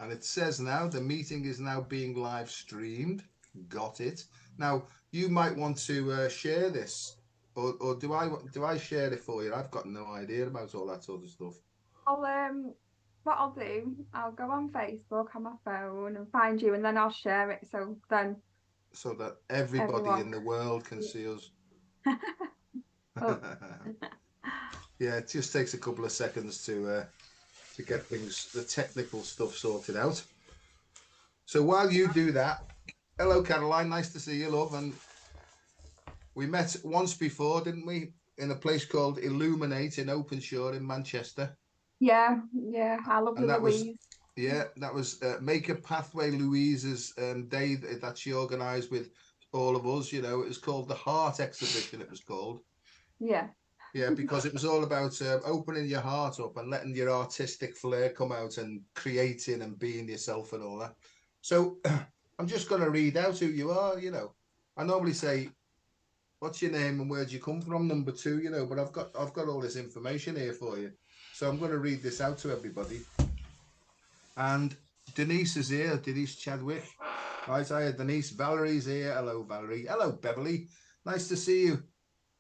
And it says now the meeting is now being live streamed. Got it. Now you might want to share this, or do I share it for you? I've got no idea about all that sort of stuff. I'll what I'll do, I'll go on Facebook on my phone and find you, and then I'll share it. So then So that everybody everyone in the world can see us. oh, Yeah, it just takes a couple of seconds to get things, the technical stuff sorted out. So while you do that, hello Caroline, nice to see you, love. And we met once before, didn't we? In a place called Illuminate in Openshaw in Manchester. yeah, yeah. I love the And that was, Louise. yeah, that was Make a Pathway Louise's day that she organised with all of us. You know, it was called the Heart Exhibition. It was called. Yeah, Yeah, because it was all about opening your heart up and letting your artistic flair come out and creating and being yourself and all that. So I'm just going to read out who you are. You know, I normally say, "What's your name and where do you come from?" Number two, you know, but I've got all this information here for you. So I'm going to read this out to everybody. And Denise is here. Denise Chadwick. Right, hiya, Denise. Valerie's here. Hello, Valerie. Hello, Beverly. Nice to see you.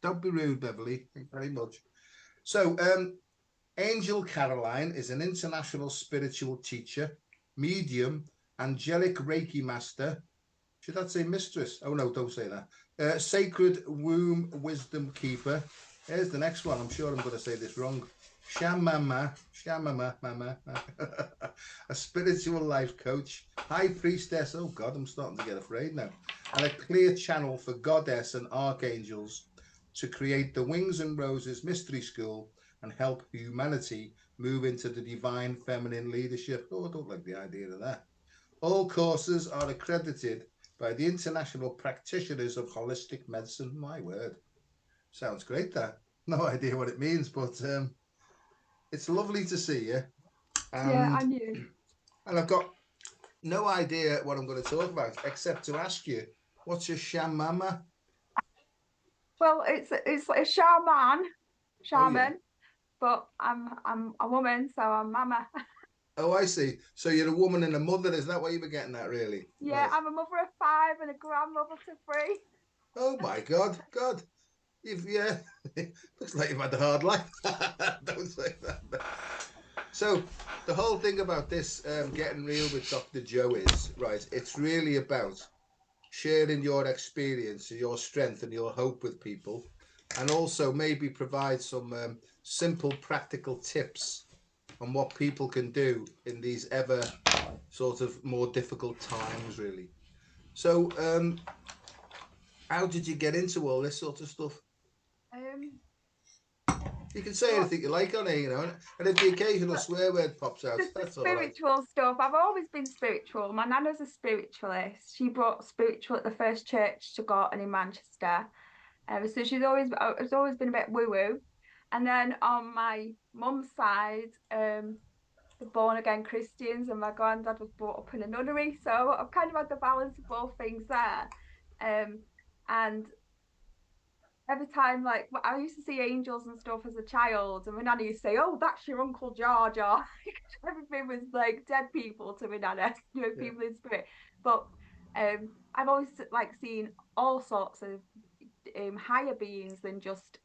Don't be rude, Beverly. Thank you very much. So, Angel Caroline is an international spiritual teacher, medium, angelic Reiki master. Should I say mistress? Oh, no, don't say that. Sacred womb wisdom keeper. Here's the next one. I'm sure I'm going to say this wrong. Shamama, Shamama, Mama, a spiritual life coach, high priestess. Oh God, I'm starting to get afraid now. And a clear channel for goddess and archangels to create the Wings and Roses Mystery School and help humanity move into the divine feminine leadership. Oh, I don't like the idea of that. All courses are accredited by the International Practitioners of Holistic Medicine. My word. Sounds great, that. No idea what it means, but it's lovely to see you. yeah. I And knew. and I've got no idea what I'm going to talk about except to ask you, what's your shamama? Well, it's like a Oh yeah. shaman, but I'm a woman, so I'm mama. Oh, I see. So you're a woman and a mother. Is that what you were getting at, really? Yeah, Right. I'm a mother of five and a grandmother to three. Oh my God, God. You've yeah. Looks like you've had a hard life. Don't say that. So the whole thing about this getting real with Dr. Joe is right. It's really about sharing your experience, your strength, and your hope with people, and also maybe provide some simple, practical tips on what people can do in these ever sort of more difficult times, really. So, how did you get into all this sort of stuff? Um, You can say well, anything you like on here, you know, and if the occasional but swear word pops out, the that's all right. spiritual stuff. I've always been spiritual. My nana's a spiritualist. She brought spiritual at the first church to Gorton in Manchester. So it's always been a bit woo woo. And then on my mum's side, the born again Christians, and my granddad was brought up in a nunnery. So I've kind of had the balance of both things there. Um, and every time, like, I used to see angels and stuff as a child, and my nana used to say, "Oh, that's your Uncle George," or everything was like dead people to my nana, Yeah. people in spirit. But I've always like seen all sorts of higher beings than just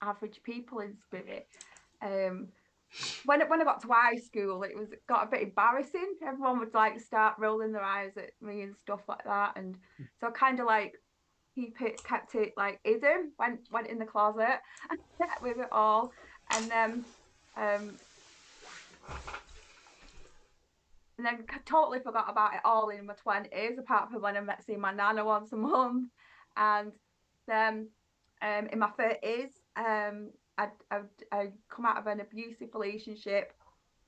average people in spirit. Um, when I got to high school, it was got a bit embarrassing. Everyone would like start rolling their eyes at me and stuff like that, and so I kind of like kept it like hidden. Went in the closet with it all, and um, and then totally forgot about it all in my 20s, apart from when I met seeing my nana once a month, and then in my 30s, I come out of an abusive relationship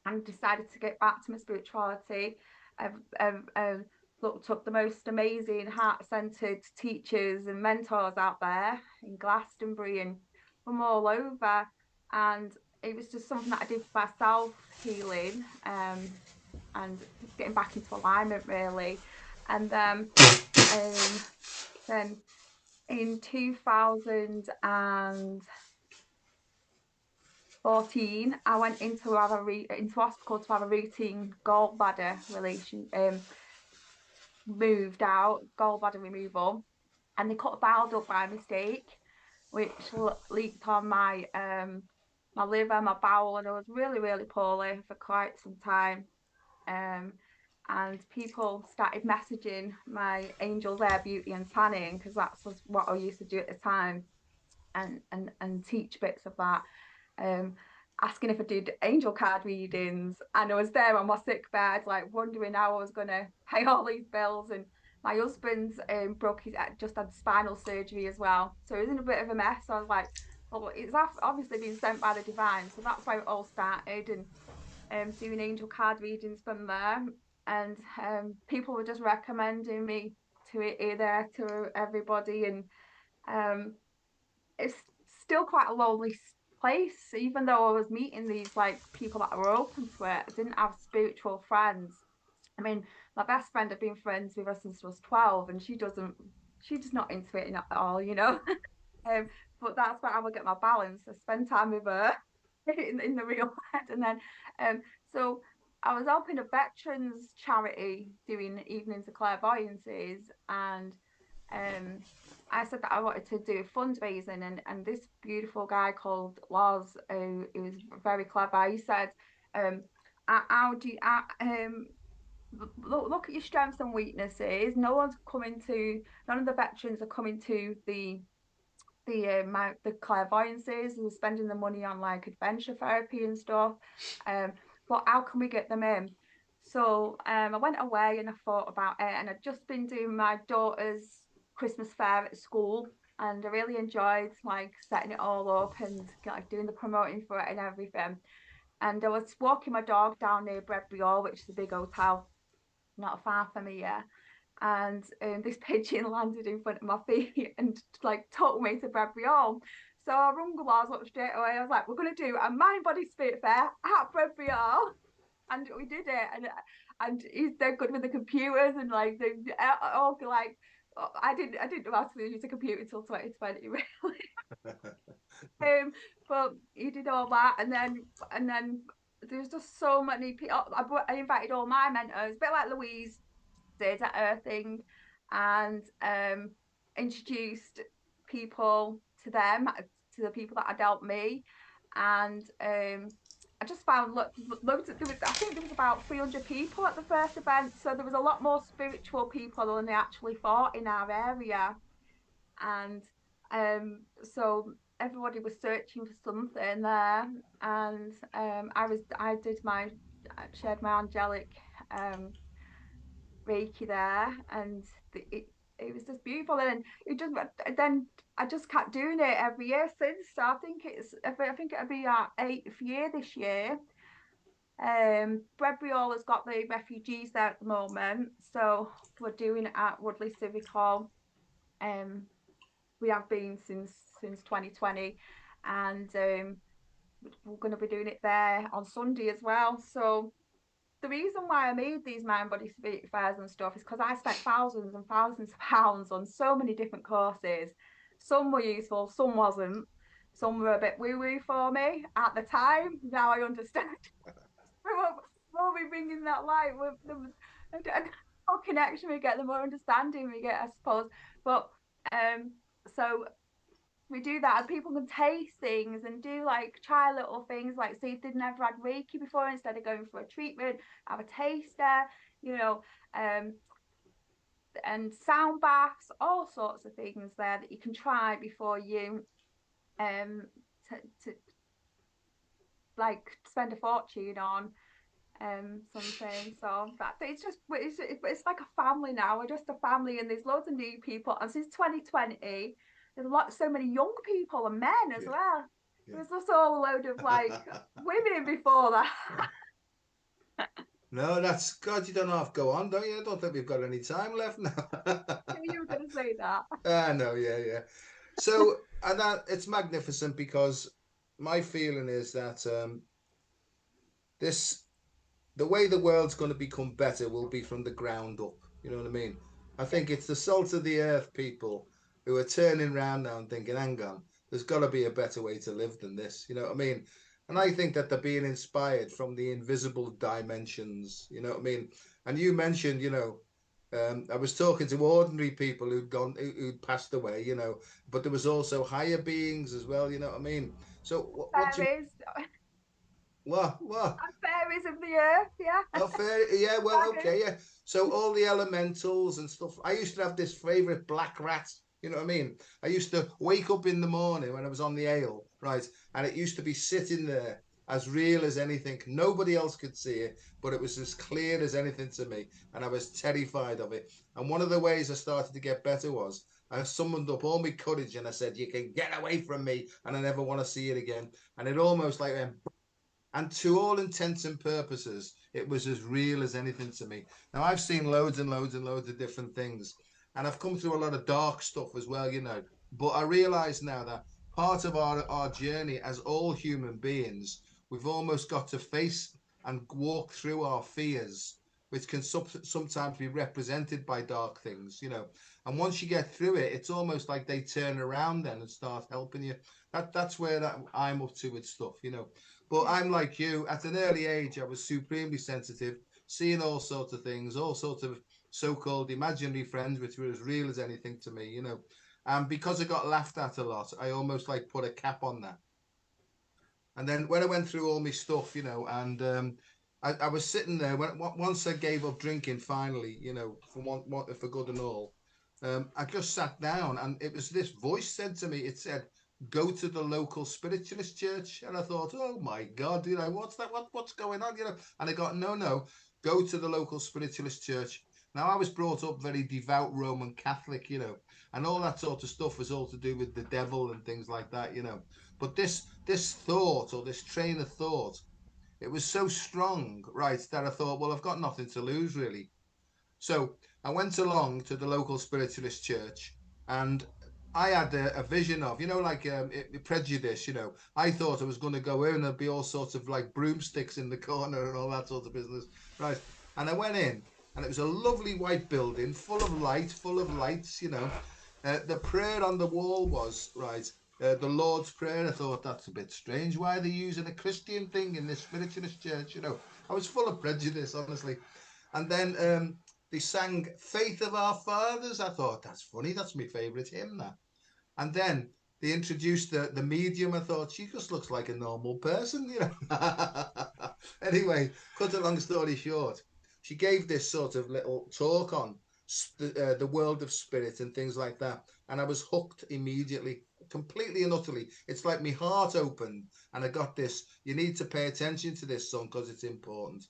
and decided to get back to my spirituality. I've looked up the most amazing heart-centered teachers and mentors out there in Glastonbury and from all over, and it was just something that I did for myself, healing, and just getting back into alignment really. And then in 2012 14, I went into into hospital to have a routine gallbladder relation moved out, gallbladder removal, and they cut a bile duct by mistake, which leaked on my liver, my bowel, and I was really, really poorly for quite some time. Um, and people started messaging my Angels Air Beauty and Tanning, because that's what I used to do at the time, and teach bits of that. Um, Asking if I did angel card readings, and I was there on my sick bed, like wondering how I was going to pay all these bills. And my husband's broke his just had spinal surgery as well, so he was in a bit of a mess. So I was like, well, it's obviously been sent by the divine, so that's why it all started. And doing angel card readings from there, and people were just recommending me to it either to everybody. And um, it's still quite a lonely place, even though I was meeting these like people that were open to it. I didn't have spiritual friends. I mean, my best friend, I've been friends with her since I was 12, and she's not into it at all, you know. But that's where I would get my balance. I spend time with her in the real world. And then so I was helping a veterans charity doing evenings of clairvoyances, and I said that I wanted to do fundraising, and this beautiful guy called Loz, who was very clever, he said, how do you look at your strengths and weaknesses. None of the veterans are coming to the clairvoyances and spending the money on like adventure therapy and stuff. But how can we get them in? So I went away and I thought about it, and I'd just been doing my daughter's Christmas fair at school, and I really enjoyed like setting it all up and like doing the promoting for it and everything. And I was walking my dog down near Bredbury Hall, which is a big hotel not far from here, and this pigeon landed in front of my feet and like took me to Bredbury Hall. So I rung Lars up straight away. I was like, we're going to do a mind body spirit fair at Bredbury Hall. And we did it. And he's dead good with the computers, and like they all like, I didn't know how to use a computer until 2020 really. But he did all that, and then there's just so many people. I invited all my mentors, a bit like Louise did at her thing, and introduced people to them, to the people that had helped me. And I just found loads of, I think there was about 300 people at the first event, so there was a lot more spiritual people than they actually thought in our area. And so everybody was searching for something there. And I shared my angelic Reiki there, and it was just beautiful. And it just then I just kept doing it every year since. So I think it'll be our 8th year this year. Bredbury Hall has got the refugees there at the moment, so we're doing it at Woodley Civic Hall. We have been since 2020, and we're going to be doing it there on Sunday as well. So the reason why I made these mind body spirit fairs and stuff is because I spent thousands and thousands of pounds on so many different courses. Some were useful, some wasn't. Some were a bit woo woo for me at the time. Now I understand. The more we bring in that light, the more connection we get, the more understanding we get, I suppose. But so we do that, and people can taste things and do like try little things, like see if they've never had Reiki before, instead of going for a treatment, have a taster, you know, and sound baths, all sorts of things there that you can try before you to like spend a fortune on something. So that it's like a family now. We're just a family, and there's loads of new people. And since 2020, there's so many young people and men as well. Yeah. There's just all a load of like women before that. No, that's God. You don't have to go on, don't you? I don't think we've got any time left now. You were going to say that. No, yeah. So, and that it's magnificent, because my feeling is that the way the world's going to become better will be from the ground up. You know what I mean? I think it's the salt of the earth people who are turning around now and thinking, hang on, there's got to be a better way to live than this. You know what I mean? And I think that they're being inspired from the invisible dimensions. You know what I mean? And you mentioned, I was talking to ordinary people who'd passed away, but there was also higher beings as well. You know what I mean? So what do you Fairies, what? fairies of the earth, yeah. Oh, fair. Yeah, well, Dragons. okay, yeah. So all the elementals and stuff. I used to have this favorite black rat. You know what I mean? I used to wake up in the morning when I was on the ale, right? And it used to be sitting there as real as anything. Nobody else could see it, but it was as clear as anything to me. And I was terrified of it. And one of the ways I started to get better was I summoned up all my courage and I said, "You can get away from me, and I never want to see it again." And it almost like went, and to all intents and purposes, it was as real as anything to me. Now, I've seen loads and loads and loads of different things, and I've come through a lot of dark stuff as well. But I realize now that part of our journey as all human beings, we've almost got to face and walk through our fears, which can sometimes be represented by dark things. And once you get through it, it's almost like they turn around then and start helping you. That's where I'm up to with stuff. But I'm like you. At an early age, I was supremely sensitive, seeing all sorts of things, all sorts of so-called imaginary friends, which were as real as anything to me. And because I got laughed at a lot, I almost like put a cap on that. And then when I went through all my stuff, and I was sitting there once I gave up drinking finally, for good and all. I just sat down, and it was this voice said to me. It said, "Go to the local spiritualist church," and I thought, "Oh my God, what's that? What's going on?" And I got, "No, no, go to the local spiritualist church." Now I was brought up very devout Roman Catholic, and all that sort of stuff was all to do with the devil and things like that. But this thought, or this train of thought, it was so strong, right, that I thought, well, I've got nothing to lose really. So I went along to the local spiritualist church, and I had a vision of, like prejudice. I thought I was going to go in and there'd be all sorts of like broomsticks in the corner and all that sort of business, right? And I went in, and it was a lovely white building, full of light, full of lights. The prayer on the wall was, right, the Lord's Prayer. I thought, that's a bit strange. Why are they using a Christian thing in this spiritualist church? I was full of prejudice, honestly. And then they sang Faith of Our Fathers. I thought, that's funny. That's my favourite hymn, that. And then they introduced the medium. I thought, she just looks like a normal person. Anyway, cut a long story short, she gave this sort of little talk on the world of spirit and things like that. And I was hooked immediately, completely and utterly. It's like my heart opened, and I got this. You need to pay attention to this song because it's important.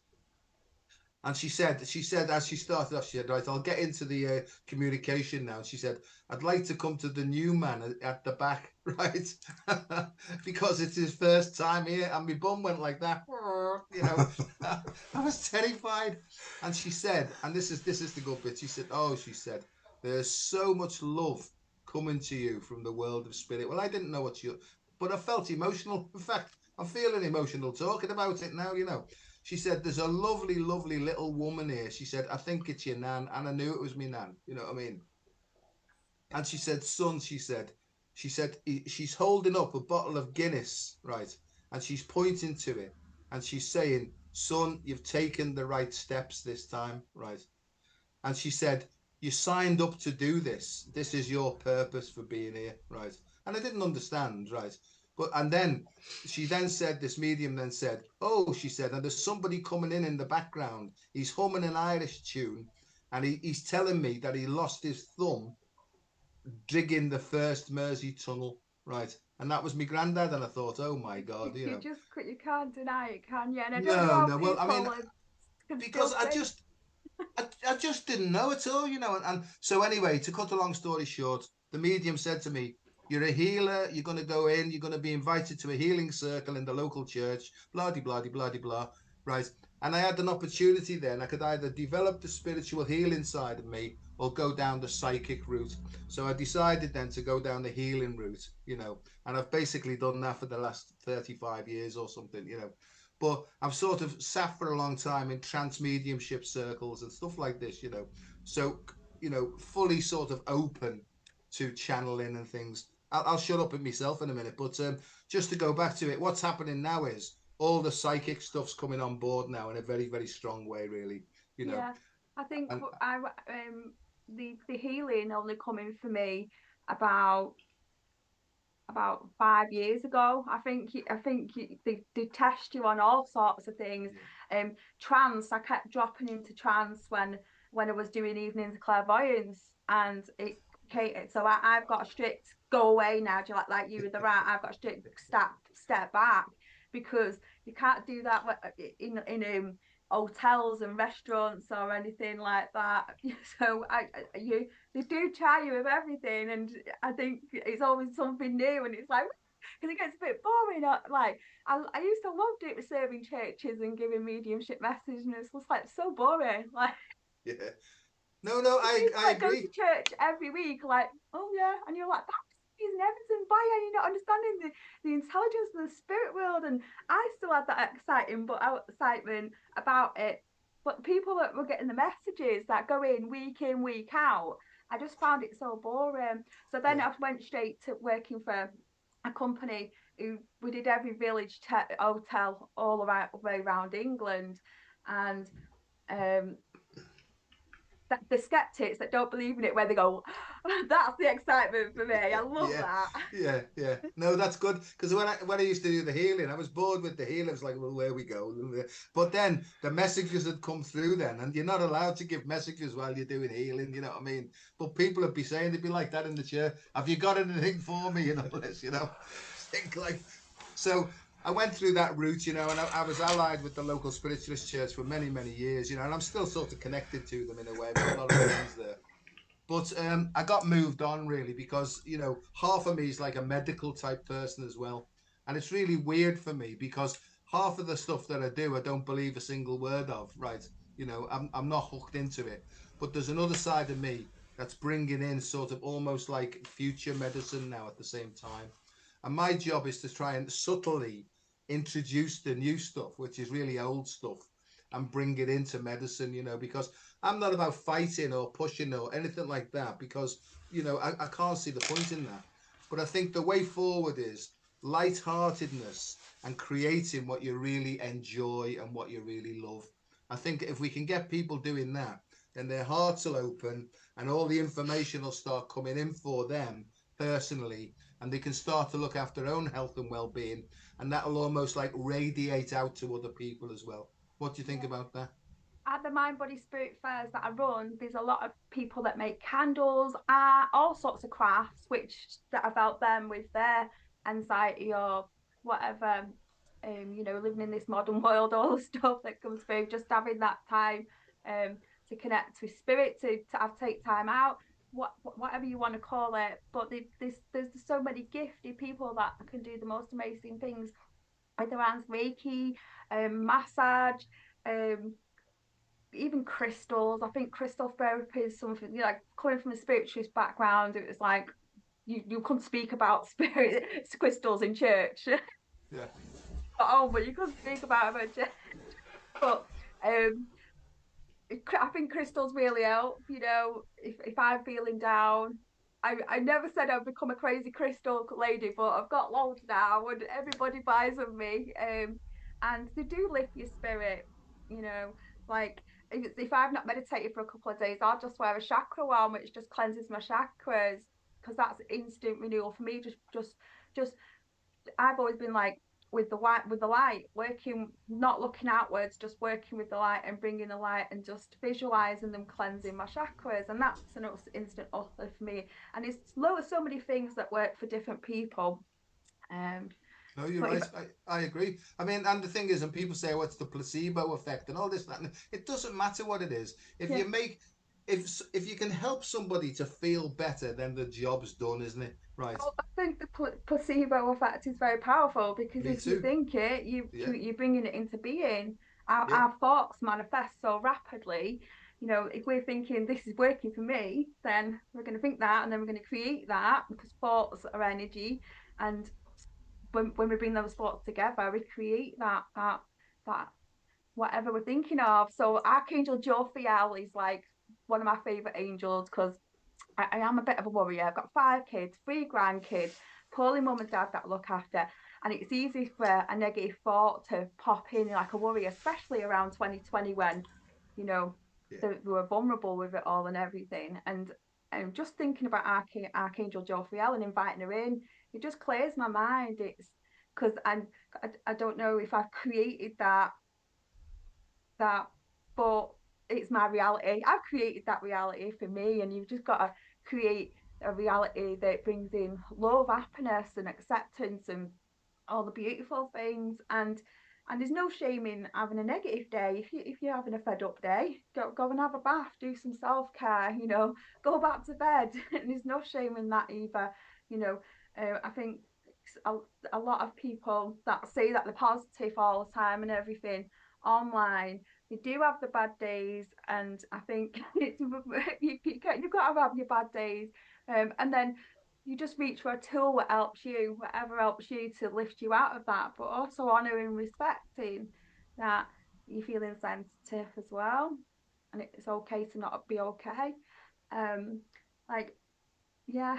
And she said, as she started off, she said, right, I'll get into the communication now. And she said, I'd like to come to the new man at the back, right? Because it's his first time here. And my bum went like that, I was terrified. And she said, and this is the good bit. She said, there's so much love coming to you from the world of spirit. Well, I didn't know but I felt emotional. In fact, I'm feeling emotional talking about it now. She said, there's a lovely, lovely little woman here. She said, I think it's your nan. And I knew it was me nan. You know what I mean? And she said, son, she said, she's holding up a bottle of Guinness, right? And she's pointing to it. And she's saying, son, you've taken the right steps this time, right? And she said, you signed up to do this. This is your purpose for being here, right? And I didn't understand, right? And then this medium then said, oh, she said, and there's somebody coming in the background. He's humming an Irish tune, and he's telling me that he lost his thumb digging the first Mersey tunnel, right? And that was my granddad. And I thought, oh my God, You can't deny it, can you? And I don't know no, how no. Well, I mean, people can because still I think. just I just didn't know at all. And so anyway, to cut a long story short, the medium said to me, you're a healer, you're going to go in, you're going to be invited to a healing circle in the local church, blah, blah, blah, blah, blah, right? And I had an opportunity then. I could either develop the spiritual healing side of me or go down the psychic route. So I decided then to go down the healing route. And I've basically done that for the last 35 years or something. But I've sort of sat for a long time in trance mediumship circles and stuff like this. So, fully sort of open to channeling and things. I'll shut up at myself in a minute. But just to go back to it, what's happening now is all the psychic stuff's coming on board now in a very, very strong way, really. You know, Yeah, I think and the healing only coming for me about about 5 years ago. They test you on all sorts of things. yeah, Trance. I kept dropping into trance when I was doing evenings clairvoyance, and it. Okay, so I've got a strict go away now. Do you like you with the rat? I've got a strict step back because you can't do that in hotels and restaurants or anything like that. So you they do try you with everything, and I think it's always something new, and it's like because it gets a bit boring. Like I used to love it with serving churches and giving mediumship messages, and it's just like so boring. Like yeah. No, no, the I people I that go to agree. church every week, like, oh yeah, and you're like, that's amazing evidence. Why are you not understanding the intelligence of the spirit world? And I still had that excitement about it. But people that were getting the messages that go in, week out, I just found it so boring. So then Yeah, I went straight to working for a company who we did every village hotel all around way around England, and um, the skeptics that don't believe in it, where they go, "That's the excitement for me." I love yeah, that. yeah, yeah. No, that's good because when I used to do the healing, I was bored with the healing. I was like, well, where we go. But then the messages had come through then, and you're not allowed to give messages while you're doing healing. You know what I mean? But people would be saying they'd be like that in the chair. Have you got anything for me? And all this, you know. Think like so. I went through that route, you know, and I was allied with the local spiritualist church for many, many years, you know, and I'm still sort of connected to them in a way. I've got a lot of friends there. But I got moved on really because half of me is like a medical type person as well, and it's really weird for me because half of the stuff that I do I don't believe a single word of. Right, I'm not hooked into it. But there's another side of me that's bringing in sort of almost like future medicine now at the same time, and my job is to try and subtly introduce the new stuff, which is really old stuff, and bring it into medicine. Because I'm not about fighting or pushing or anything like that because, I can't see the point in that. But I think the way forward is lightheartedness and creating what you really enjoy and what you really love. I think if we can get people doing that, then their hearts will open and all the information will start coming in for them personally, and they can start to look after their own health and well-being, and that'll almost like radiate out to other people as well. What do you think Yeah. about that? At the Mind Body Spirit fairs that I run, there's a lot of people that make candles, art, all sorts of crafts, which that have helped them with their anxiety or whatever. Living in this modern world, all the stuff that comes through, just having that time to connect with spirit, to have take time out, whatever you want to call it. But there's so many gifted people that can do the most amazing things with their hands, Reiki, massage, um, even crystals. I think crystal therapy is something, like coming from a spiritualist background, it was like you couldn't speak about spirit crystals in church. Yeah. But you couldn't speak about them at church. But um I think crystals really help. If I'm feeling down, I never said I'd become a crazy crystal lady, but I've got loads now, and everybody buys of me. And they do lift your spirit. You know, like if I've not meditated for a couple of days, I'll just wear a chakra wand, which just cleanses my chakras because that's instant renewal for me. Just I've always been like with the light, working, not looking outwards, just working with the light and bringing the light and just visualizing them cleansing my chakras, and that's an instant uplift for me. And it's so many things that work for different people. Um, No, you're but if right. I agree. I mean, and the thing is, and people say, what's the placebo effect and all this, that, and it doesn't matter what it is. If yeah, you make, if you can help somebody to feel better, then the job's done, isn't it? Right. I think the placebo effect is very powerful because Me if you too. think it, Yeah. you're bringing it into being. Yeah. Our thoughts manifest so rapidly. If we're thinking this is working for me, then we're going to think that, and then we're going to create that because thoughts are energy, and when we bring those thoughts together, we create that whatever we're thinking of. So Archangel Jophiel is like one of my favorite angels because I am a bit of a worrier. I've got 5 kids, 3 grandkids, poorly mum and dad that look after. And it's easy for a negative thought to pop in like a worry, especially around 2020 when, you know, Yeah. they were vulnerable with it all and everything. And just thinking about Archangel Jophiel and inviting her in, it just clears my mind. It's because I don't know if I've created that, but it's my reality. I've created that reality for me, and you've just got to create a reality that brings in love, happiness, and acceptance, and all the beautiful things. And there's no shame in having a negative day. If you're having a fed up day, go and have a bath, do some self care. Go back to bed. And there's no shame in that either. You know, I think a lot of people that say that they're positive all the time and everything online, they do have the bad days, and I think you've got to have your bad days, and then you just reach for a tool that helps you, whatever helps you to lift you out of that, but also honouring and respecting that you're feeling sensitive as well, and it's okay to not be okay. um like, yeah.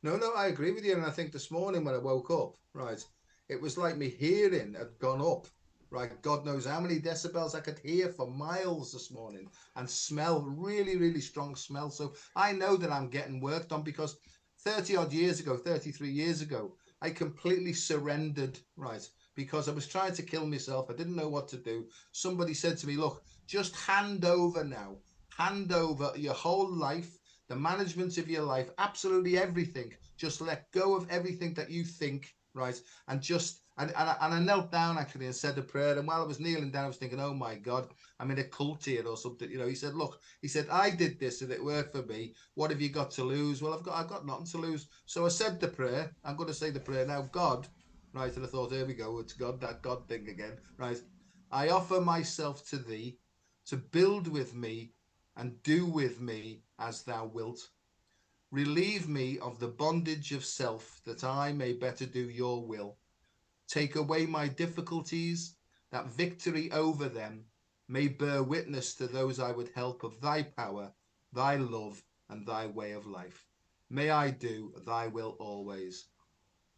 No, no, I agree with you. And I think this morning when I woke up, right, it was like my hearing had gone up, right? God knows how many decibels I could hear for miles this morning and smell really, really strong smell. So I know that I'm getting worked on because 30 odd years ago, 33 years ago, I completely surrendered, right? Because I was trying to kill myself. I didn't know what to do. Somebody said to me, look, just hand over now, hand over your whole life, the management of your life, absolutely everything. Just let go of everything that you think, right? And just and I knelt down actually and said a prayer. And while I was kneeling down, I was thinking, oh my God, I'm in a cult here or something. He said, look, he said, I did this and it worked for me. What have you got to lose? Well, I've got nothing to lose. So I said the prayer. I'm going to say the prayer now. God, right? And I thought, here we go. It's God, that God thing again, right? I offer myself to thee to build with me and do with me as thou wilt. Relieve me of the bondage of self, that I may better do your will. Take away my difficulties, that victory over them may bear witness to those I would help of thy power, thy love, and thy way of life. May I do thy will always.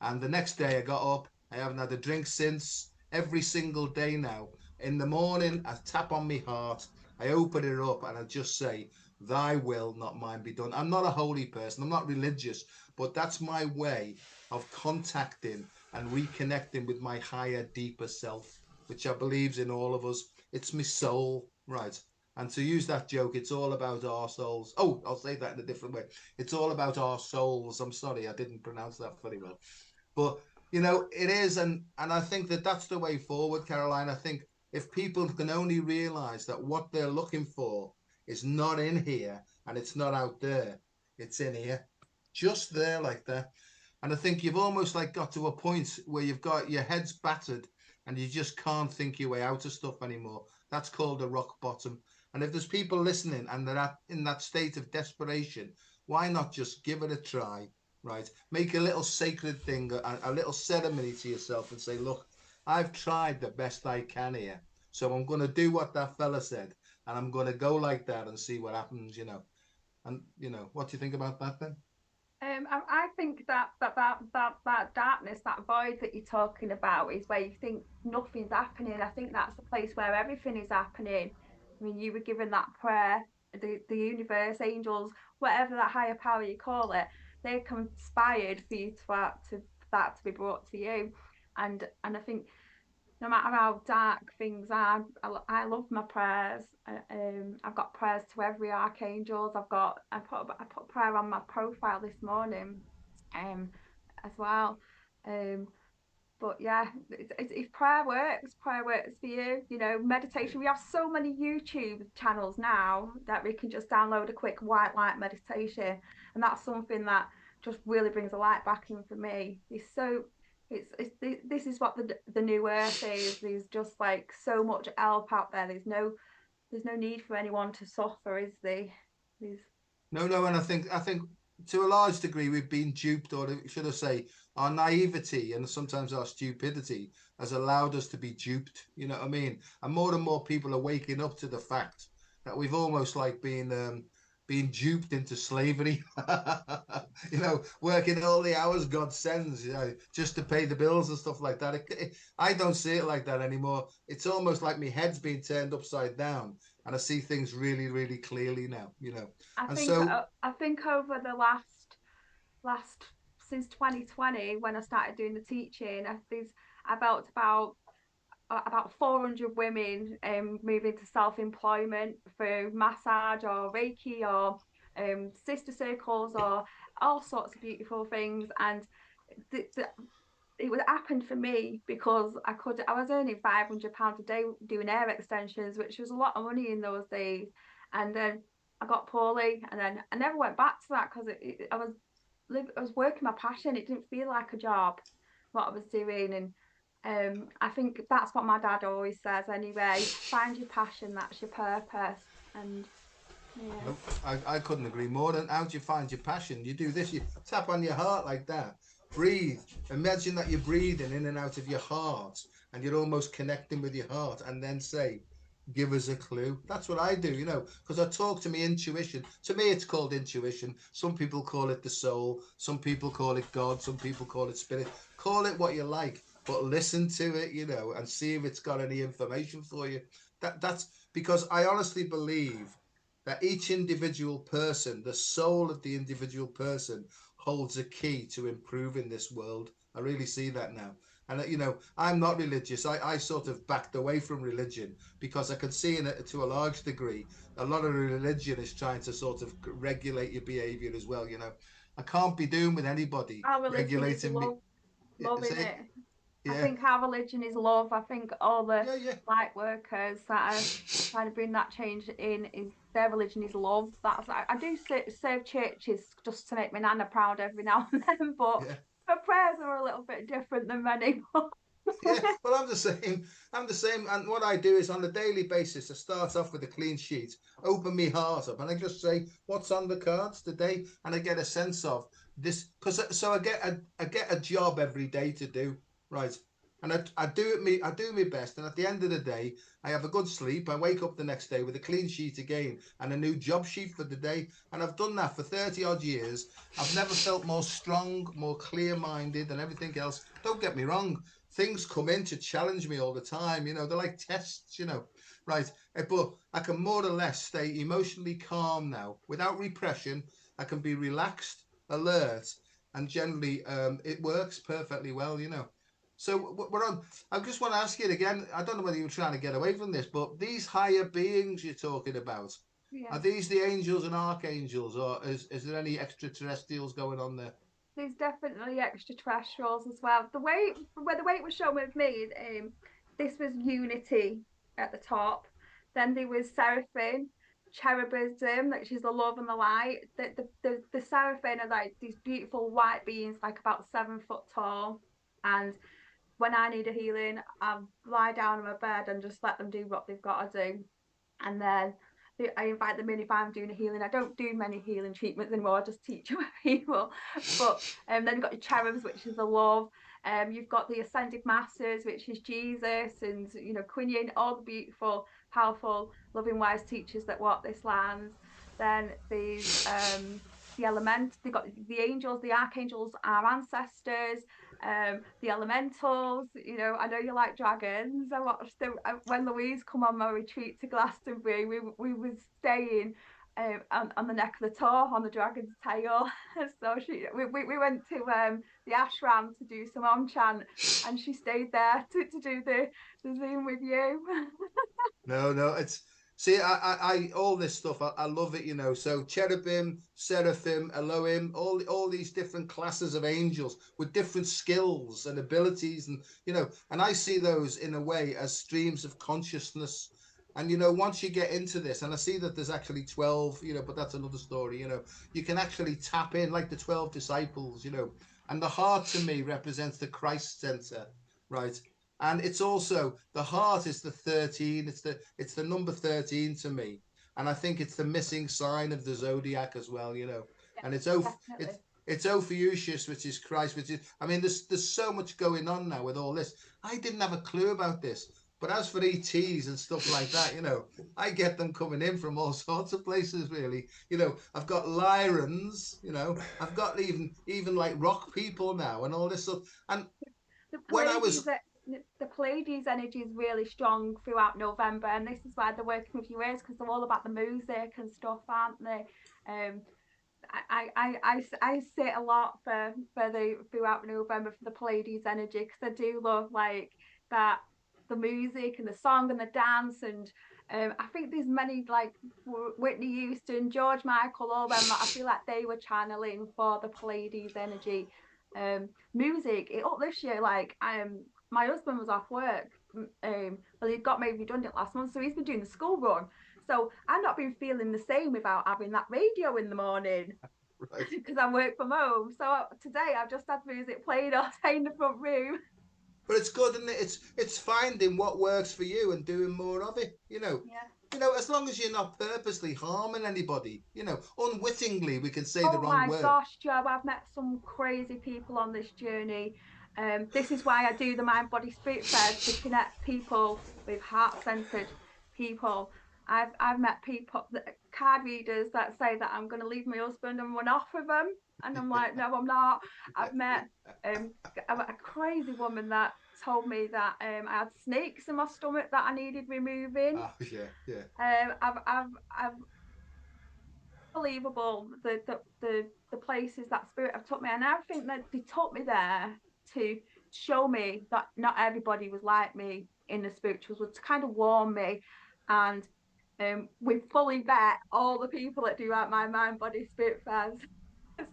And the next day I got up. I haven't had a drink since. Every single day now. In the morning, I tap on my heart. I open it up and I just say, thy will, not mine, be done. I'm not a holy person. I'm not religious, but that's my way of contacting and reconnecting with my higher, deeper self, which I believes in all of us. It's my soul, right? And to use that joke, it's all about our souls. Oh, I'll say that in a different way. It's all about our souls. I'm sorry, I didn't pronounce that very well. But it is, and I think that that's the way forward, Caroline. I think if people can only realize that what they're looking for is not in here and it's not out there, it's in here, just there like that. And I think you've almost like got to a point where you've got your head's battered and you just can't think your way out of stuff anymore. That's called a rock bottom. And if there's people listening and they're in that state of desperation, why not just give it a try? Right, make a little sacred thing, a little ceremony to yourself and say, look, I've tried the best I can here, so I'm going to do what that fella said, and I'm going to go like that and see what happens. And what do you think about that then? I think that darkness, that void that you're talking about, is where you think nothing's happening. I think that's the place where everything is happening. I mean, you were given that prayer, the universe, angels, whatever that higher power you call it, they conspired for you to that to be brought to you, and I think no matter how dark things are, I love my prayers. I've got prayers to every archangels. I put prayer on my profile this morning, um, as well. Um, but yeah, if prayer works for you. Meditation. We have so many YouTube channels now that we can just download a quick white light meditation, and that's something that just really brings a light back in for me. It's this is what the new earth is. There's just like so much help out there. There's no need for anyone to suffer, is there? There's No, no, and I think to a large degree we've been duped, or should I say, our naivety and sometimes our stupidity has allowed us to be duped. You know what I mean? And more people are waking up to the fact that we've almost like being duped into slavery. You know, working all the hours God sends, you know, just to pay the bills and stuff like that. I don't see it like that anymore. It's almost like my head's been turned upside down, and I see things really, really clearly now. You know, and so I think over the last since 2020 when I started doing the teaching, I've helped about 400 women move into self-employment through massage or Reiki or sister circles or all sorts of beautiful things. And it was happened for me because I was earning £500 a day doing hair extensions, which was a lot of money in those days. And then I got poorly, and then I never went back to that because I was working my passion. It didn't feel like a job what I was doing, and I think that's what my dad always says anyway. Find your passion, that's your purpose. And yeah. nope, I couldn't agree more. And how do you find your passion? You do this, you tap on your heart like that, breathe. Imagine that you're breathing in and out of your heart, and you're almost connecting with your heart, and then say, give us a clue. That's what I do, you know, because I talk to me intuition. To me, it's called intuition. Some people call it the soul, some people call it God, some people call it spirit. Call it what you like, but listen to it, you know, and see if it's got any information for you. That's because I honestly believe that each individual person, the soul of the individual person, holds a key to improving this world. I really see that now. And you know, I'm not religious. I sort of backed away from religion because I can see in it to a large degree a lot of religion is trying to sort of regulate your behavior as well. You know, I can't be doing with anybody Our religion is regulating me. love, love in Say, it. I yeah, think our religion is love. I think all the yeah, yeah. light workers that are trying to bring that change in is their religion is love. I do serve churches just to make my nana proud every now and then, but Yeah. my prayers are a little bit different than many. Yeah, well, I'm the same. I'm the same. And what I do is on a daily basis, I start off with a clean sheet, open my heart up, and I just say, what's on the cards today? And I get a sense of this, because so I get a job every day to do, right? And I do it me I do my best, and at the end of the day, I have a good sleep. I wake up the next day with a clean sheet again and a new job sheet for the day. And I've done that for 30 odd years. I've never felt more strong, more clear-minded, and everything else. Don't get me wrong, things come in to challenge me all the time. You know, they're like tests, you know, right? But I can more or less stay emotionally calm now without repression. I can be relaxed, alert, and generally it works perfectly well, you know. So we're on. I just want to ask you again. I don't know whether you're trying to get away from this, but these higher beings you're talking about, are Yeah. these the angels and archangels, or is there any extraterrestrials going on there? There's definitely extraterrestrials as well. The way it was shown with me, this was unity at the top. Then there was seraphim, cherubism, which is the love and the light. The seraphim are like these beautiful white beings, like about 7 foot tall. And when I need a healing, I lie down on my bed and just let them do what they've got to do. And then I invite them in if I'm doing a healing. I don't do many healing treatments anymore. I just teach people. But then you've got your cherubs, which is the love. You've got the ascended masters, which is Jesus, and Queen Yin, all the beautiful, powerful, loving, wise teachers that walk this land. Then there's the element. They've got the angels, the archangels, our ancestors, the elementals. I know you like dragons. I watched them when Louise come on my retreat to Glastonbury. We was staying on the neck of the toe on the dragon's tail. So we went to the ashram to do some on chant, and she stayed there to do the Zoom with you. No, no, it's see, I all this stuff, I love it, you know. So cherubim, seraphim, Elohim, all these different classes of angels with different skills and abilities, and and I see those in a way as streams of consciousness. And once you get into this, and I see that there's actually 12, but that's another story, you can actually tap in like the 12 disciples, and the heart to me represents the Christ center, right? And it's also the heart is the 13, it's the number 13 to me, and I think it's the missing sign of the zodiac as well, Yeah, and definitely. it's Ophiuchus, which is Christ, which is, I mean, there's so much going on now with all this. I didn't have a clue about this. But as for ETs and stuff like that, I get them coming in from all sorts of places, really. I've got Lyrans, I've got even like rock people now and all this stuff. And the when I Pleiades was the Pleiades energy is really strong throughout November, and this is why they're working with you ears, because they're all about the music and stuff, aren't they? Um, I sit a lot for the throughout November for the Pleiades energy, because I do love like that, the music and the song and the dance, and I think there's many like Whitney Houston, George Michael, all them that I feel like they were channeling for the Pleiades energy. Music it up this year, like my husband was off work, well, he got made redundant last month, so he's been doing the school run. So I've not been feeling the same without having that radio in the morning, right. because I work from home. So today I've just had music playing all day in the front room. But it's good, and it's finding what works for you and doing more of it. Yeah. As long as you're not purposely harming anybody. Unwittingly, we can say the Oh wrong my word. gosh, Joe, I've met some crazy people on this journey. This is why I do the Mind Body Spirit Fairs, to connect people with heart centered people. I've met people, card readers, that say that I'm going to leave my husband and run off with him, and I'm like, no, I'm not. I've met a crazy woman that told me that I had snakes in my stomach that I needed removing. Ah, yeah, yeah. I've Unbelievable, the places that spirit have took me, and I think that they took me there to show me that not everybody was like me in the spirituals, was to kind of warn me. And we fully vet all the people that do at my Mind Body Spirit Fairs.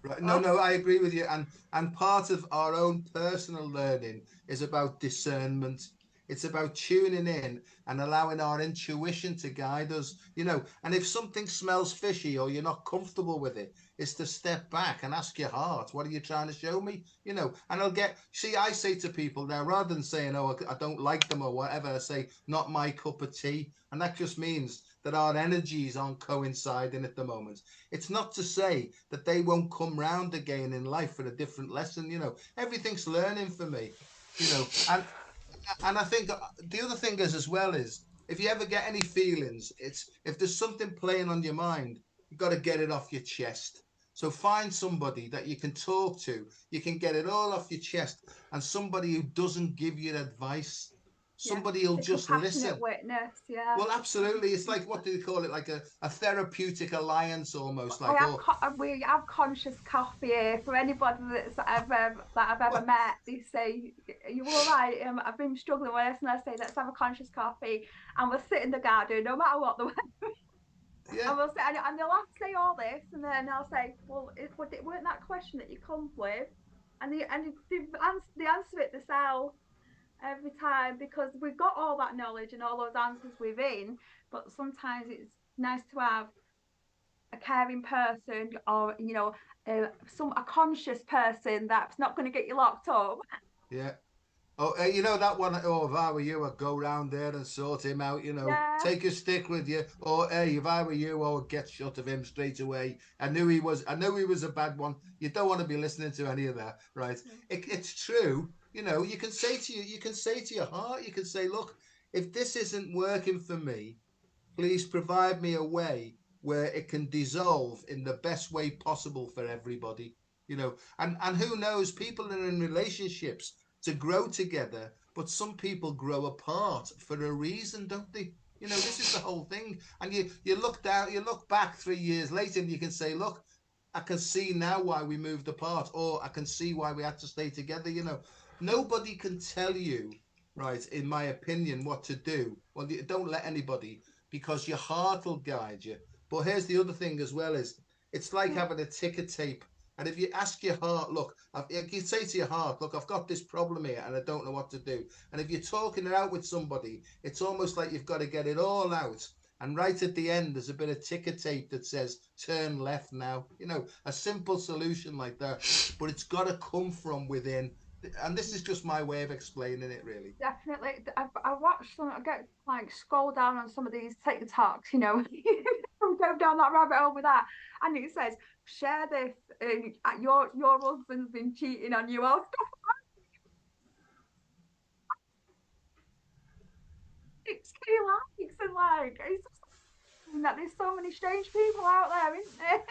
Right. No, So no, I agree with you. And part of our own personal learning is about discernment. It's about tuning in and allowing our intuition to guide us. And if something smells fishy or you're not comfortable with it, it's to step back and ask your heart, what are you trying to show me? And I say to people now, rather than saying, oh, I don't like them or whatever, I say, not my cup of tea. And that just means that our energies aren't coinciding at the moment. It's not to say that they won't come round again in life for a different lesson. Everything's learning for me. And I think the other thing is as well is, if you ever get any feelings, it's if there's something playing on your mind, you've got to get it off your chest. So find somebody that you can talk to. You can get it all off your chest, and somebody who doesn't give you advice, yeah, somebody who'll the just compassionate listen. witness. Yeah. Well, absolutely. It's like, what do they call it? Like a therapeutic alliance almost. I Like, have oh, we have conscious coffee here for anybody that I've ever well, met. They say, "You all right? I've been struggling with this," and I say, "Let's have a conscious coffee," and we'll sit in the garden, no matter what the weather. yeah, And we'll say, and they'll have to say all this, and then I'll say, "Well, it weren't that question that you come with," and they answer it themselves every time, because we've got all that knowledge and all those answers within. But sometimes it's nice to have a caring person, or a conscious person that's not going to get you locked up. yeah. Oh, you know that one. Oh, if I were you, I'd go round there and sort him out. Yeah. Take a stick with you. Or hey, if I were you, I would get shut of him straight away. I knew he was. I knew he was a bad one. You don't want to be listening to any of that, right? It's true. You can say to your heart, you can say, look, if this isn't working for me, please provide me a way where it can dissolve in the best way possible for everybody. And who knows, people are in relationships to grow together, but some people grow apart for a reason, don't they? This is the whole thing. And you look back 3 years later, and you can say, look, I can see now why we moved apart, or I can see why we had to stay together. Nobody can tell you, right, in my opinion, what to do. Well, don't let anybody, because your heart will guide you. But here's the other thing as well: is it's like having a ticker tape. And if you ask your heart, look, you say to your heart, look, I've got this problem here and I don't know what to do. And if you're talking it out with somebody, it's almost like you've got to get it all out. And right at the end, there's a bit of ticker tape that says, turn left now. A simple solution like that. But it's got to come from within. And this is just my way of explaining it, really. Definitely. I watched some. I get like scroll down on some of these TikToks, go down that rabbit hole with that, and it says, share this. Your husband's been cheating on you. All 6K likes and like it's just that there's so many strange people out there, isn't there?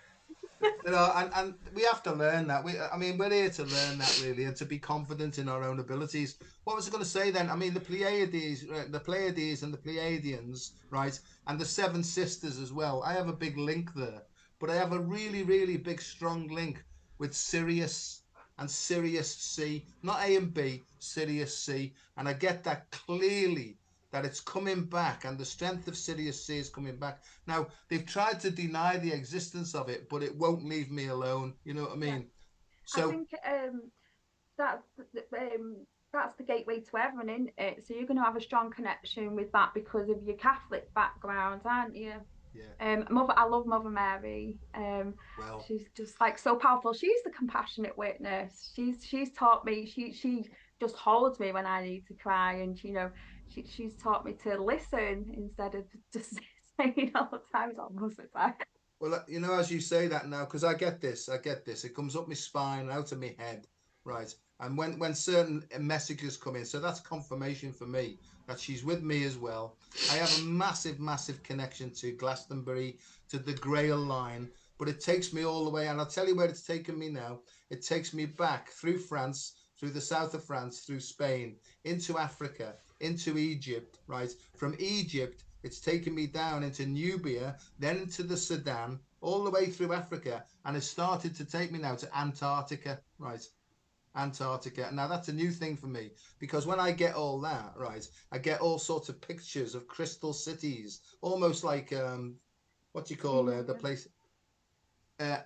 And we have to learn that. I mean, we're here to learn that really, and to be confident in our own abilities. What was I going to say then? I mean, the Pleiades and the Pleiadians, right, and the Seven Sisters as well. I have a big link there, but I have a really, really big, strong link with Sirius and Sirius C, not A and B, Sirius C, and I get that clearly that it's coming back, and the strength of Sirius C is coming back. Now, they've tried to deny the existence of it, but it won't leave me alone. You know what I Yeah, mean? I So, think that's that's the gateway to heaven, isn't it? So you're going to have a strong connection with that because of your Catholic background, aren't you? yeah, Mother, I love Mother Mary. well, She's just like so powerful. She's the compassionate witness. She's taught me. She just holds me when I need to cry, and she's taught me to listen instead of just saying all the time. It's almost like well, as you say that now, because I get this. It comes up my spine, out of my head, right? And when certain messages come in, so that's confirmation for me that she's with me as well. I have a massive, massive connection to Glastonbury, to the Grail line, but it takes me all the way, and I'll tell you where it's taken me now. It takes me back through France, through the south of France, through Spain, into Africa, into Egypt, right? From Egypt, it's taken me down into Nubia, then into the Sudan, all the way through Africa, and has started to take me now to Antarctica, right? Antarctica. Now that's a new thing for me because when I get all that, right, I get all sorts of pictures of crystal cities, almost like what do you call the yeah, place? Not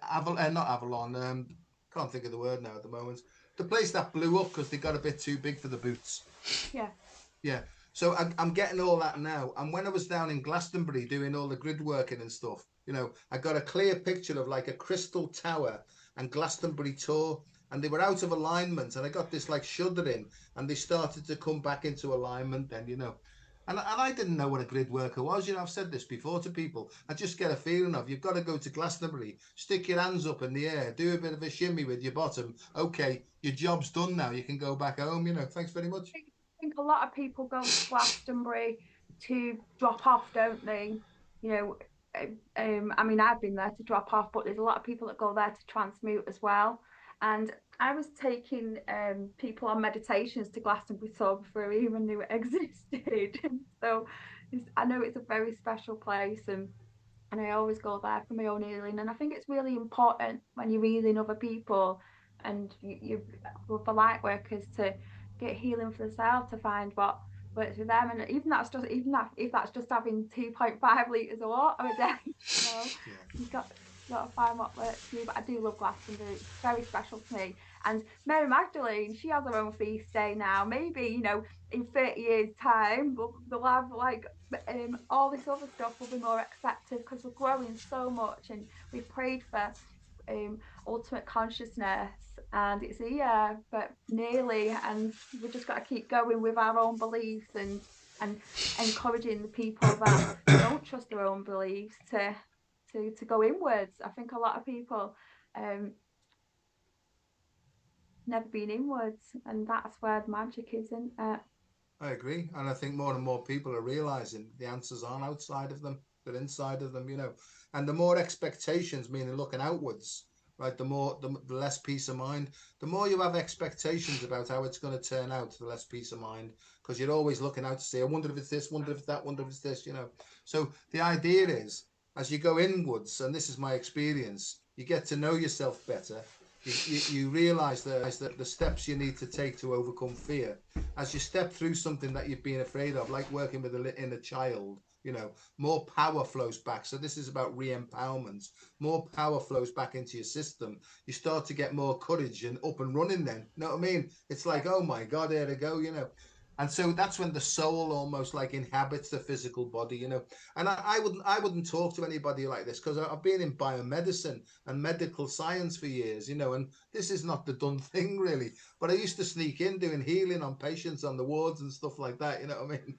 Avalon. Can't think of the word now at the moment. The place that blew up because they got a bit too big for the boots. yeah, Yeah. So I'm getting all that now. And when I was down in Glastonbury doing all the grid working and stuff, I got a clear picture of like a crystal tower and Glastonbury Tor, and they were out of alignment. And I got this like shuddering, and they started to come back into alignment then. And I didn't know what a grid worker was. I've said this before to people. I just get a feeling of you've got to go to Glastonbury, stick your hands up in the air, do a bit of a shimmy with your bottom. Okay, your job's done now. You can go back home. Thanks very much. think a lot of people go to Glastonbury to drop off, don't they? You know, I mean, I've been there to drop off, but there's a lot of people that go there to transmute as well. And I was taking people on meditations to Glastonbury Soul before I even knew it existed. So I know it's a very special place, and I always go there for my own healing. And I think it's really important when you're healing other people and for light workers to get healing for themselves to find what works for them. And even that if that's just having 2.5 liters of water a day, Yeah. you got to find what works for you. But I do love Glastonbury; it's very special to me. And Mary Magdalene, she has her own feast day now. Maybe in 30 years' time, they'll have like all this other stuff will be more accepted because we're growing so much, and we've prayed for ultimate consciousness, and it's here, but nearly, and we've just got to keep going with our own beliefs and encouraging the people that don't trust their own beliefs to go inwards. I think a lot of people never been inwards, and that's where the magic is, isn't it? I agree. And I think more and more people are realizing the answers aren't outside of them, they're inside of them. And the more expectations, meaning looking outwards, right, the less peace of mind. The more you have expectations about how it's going to turn out, the less peace of mind. Because you're always looking out to say, I wonder if it's this, wonder if it's that, wonder if it's this. So the idea is, as you go inwards, and this is my experience, you get to know yourself better. You realize that the steps you need to take to overcome fear as you step through something that you've been afraid of, like working with an inner child, more power flows back. So this is about re-empowerment. More power flows back into your system. You start to get more courage and up and running then. You know what I mean? It's like, oh my God, here to go. And so that's when the soul almost like inhabits the physical body. And I wouldn't talk to anybody like this because I've been in biomedicine and medical science for years, and this is not the done thing really. But I used to sneak in doing healing on patients on the wards and stuff like that. You know what I mean?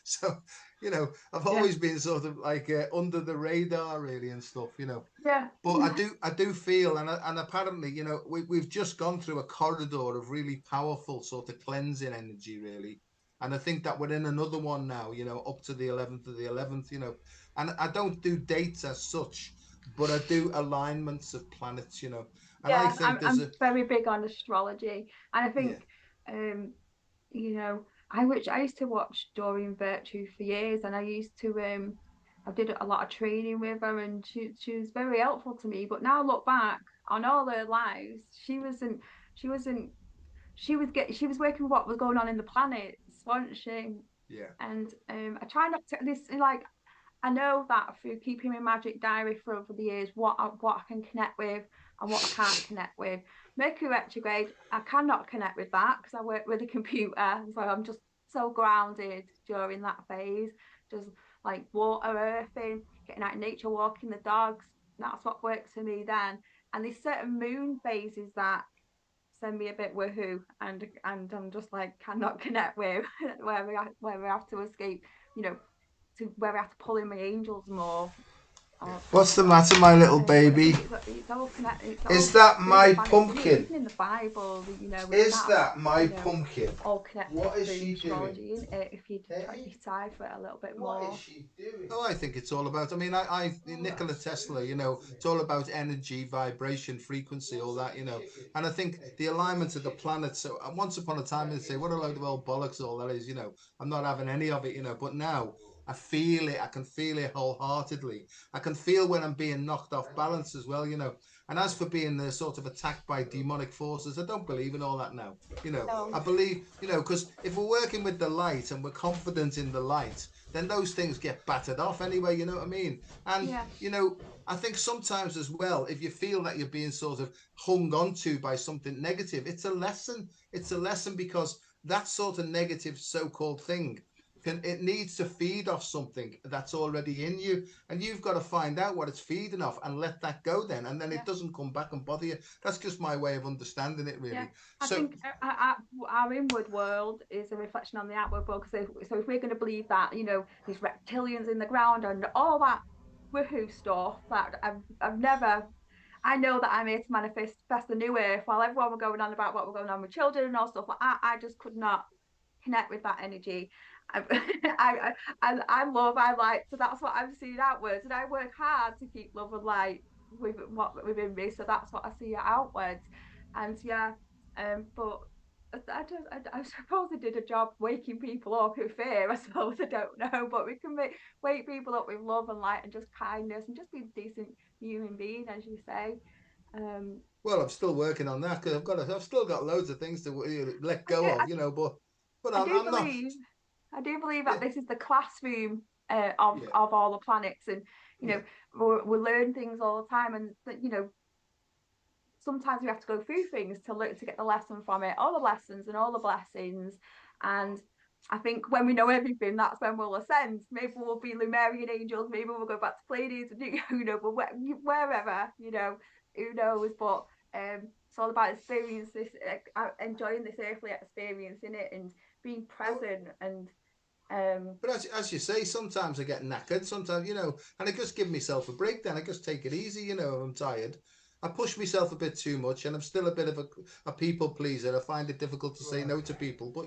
So, I've Yeah, always been sort of like under the radar really and stuff. yeah, But I do feel, and apparently, we've just gone through a corridor of really powerful sort of cleansing energy, really. And I think that we're in another one now, up to the 11th of the 11th, and I don't do dates as such, but I do alignments of planets, and I Yeah, think there's I'm a, very big on astrology, and I yeah, think, um, you know, I used to watch Doreen Virtue for years, and I did a lot of training with her, and she was very helpful to me. But now I look back on all her lives, she wasn't she was working with what was going on in the planets, wasn't she? yeah, And I try not to this like I know that through keeping my magic diary for over the years, what I can connect with and what I can't connect with. Mercury retrograde, I cannot connect with that because I work with a computer, so I'm just so grounded during that phase. Just like water, earthing, getting out in nature, walking the dogs. That's what works for me then. And there's certain moon phases that send me a bit woohoo, and I'm just like cannot connect with where we have to escape, you know, to where I have to pull in my angels more. Or what's the matter, my little but I baby? think it's all connected. It's Is all that through the my planets, and pumpkin? even in the Bible, we Is start, that my you know, pumpkin? all connected What is through she doing? astrology, isn't it? If you try to Hey, decipher it a little bit what is more. she doing? Oh, I think it's all about. I mean, Nikola Tesla. It's all about energy, vibration, frequency, all that. And I think the alignment of the planets. So once upon a time, they'd say, "What a load of old bollocks all that is." I'm not having any of it. But now I feel it. I can feel it wholeheartedly. I can feel when I'm being knocked off balance as well. And as for being sort of attacked by demonic forces, I don't believe in all that now. I No, believe, because if we're working with the light and we're confident in the light, then those things get battered off anyway, you know what I mean? And, yeah, I think sometimes as well, if you feel that you're being sort of hung onto by something negative, it's a lesson. It's a lesson because that sort of negative so called thing it needs to feed off something that's already in you, and you've got to find out what it's feeding off and let that go then, and then yeah. it doesn't come back and bother you. That's just my way of understanding it, Yeah, really. I So, think our inward world is a reflection on the outward world. So if we're going to believe that, these reptilians in the ground and all that woohoo stuff that I've never, I know that I'm here to manifest the new earth while everyone were going on about what were going on with children and all stuff like I just could not connect with that energy. I, I like, so that's what I'm seeing outwards, and I work hard to keep love and light within me. So that's what I see outwards, and yeah, but I suppose I did a job waking people up in fear. I suppose I don't know, but we can wake people up with love and light and just kindness and just be a decent human being, as you say. Um, well, I'm still working on that because I've still got loads of things to let I go do, of, but I I'm, do I'm not. believe I do believe Yeah, that this is the classroom of yeah, all the planets, and you yeah. know we learn things all the time, and sometimes we have to go through things to look to get the lesson from it, all the lessons and all the blessings, and I think when we know everything, that's when we'll ascend. Maybe we'll be Lumerian angels, maybe we'll go back to Pleiades, but wherever, who knows? But it's all about experience this, enjoying this earthly experience in it, and being Oh, present and um but as you say, sometimes I get knackered. Sometimes, and I just give myself a break. Then I just take it easy. If I'm tired, I push myself a bit too much, and I'm still a bit of a people pleaser. I find it difficult to say no to people. But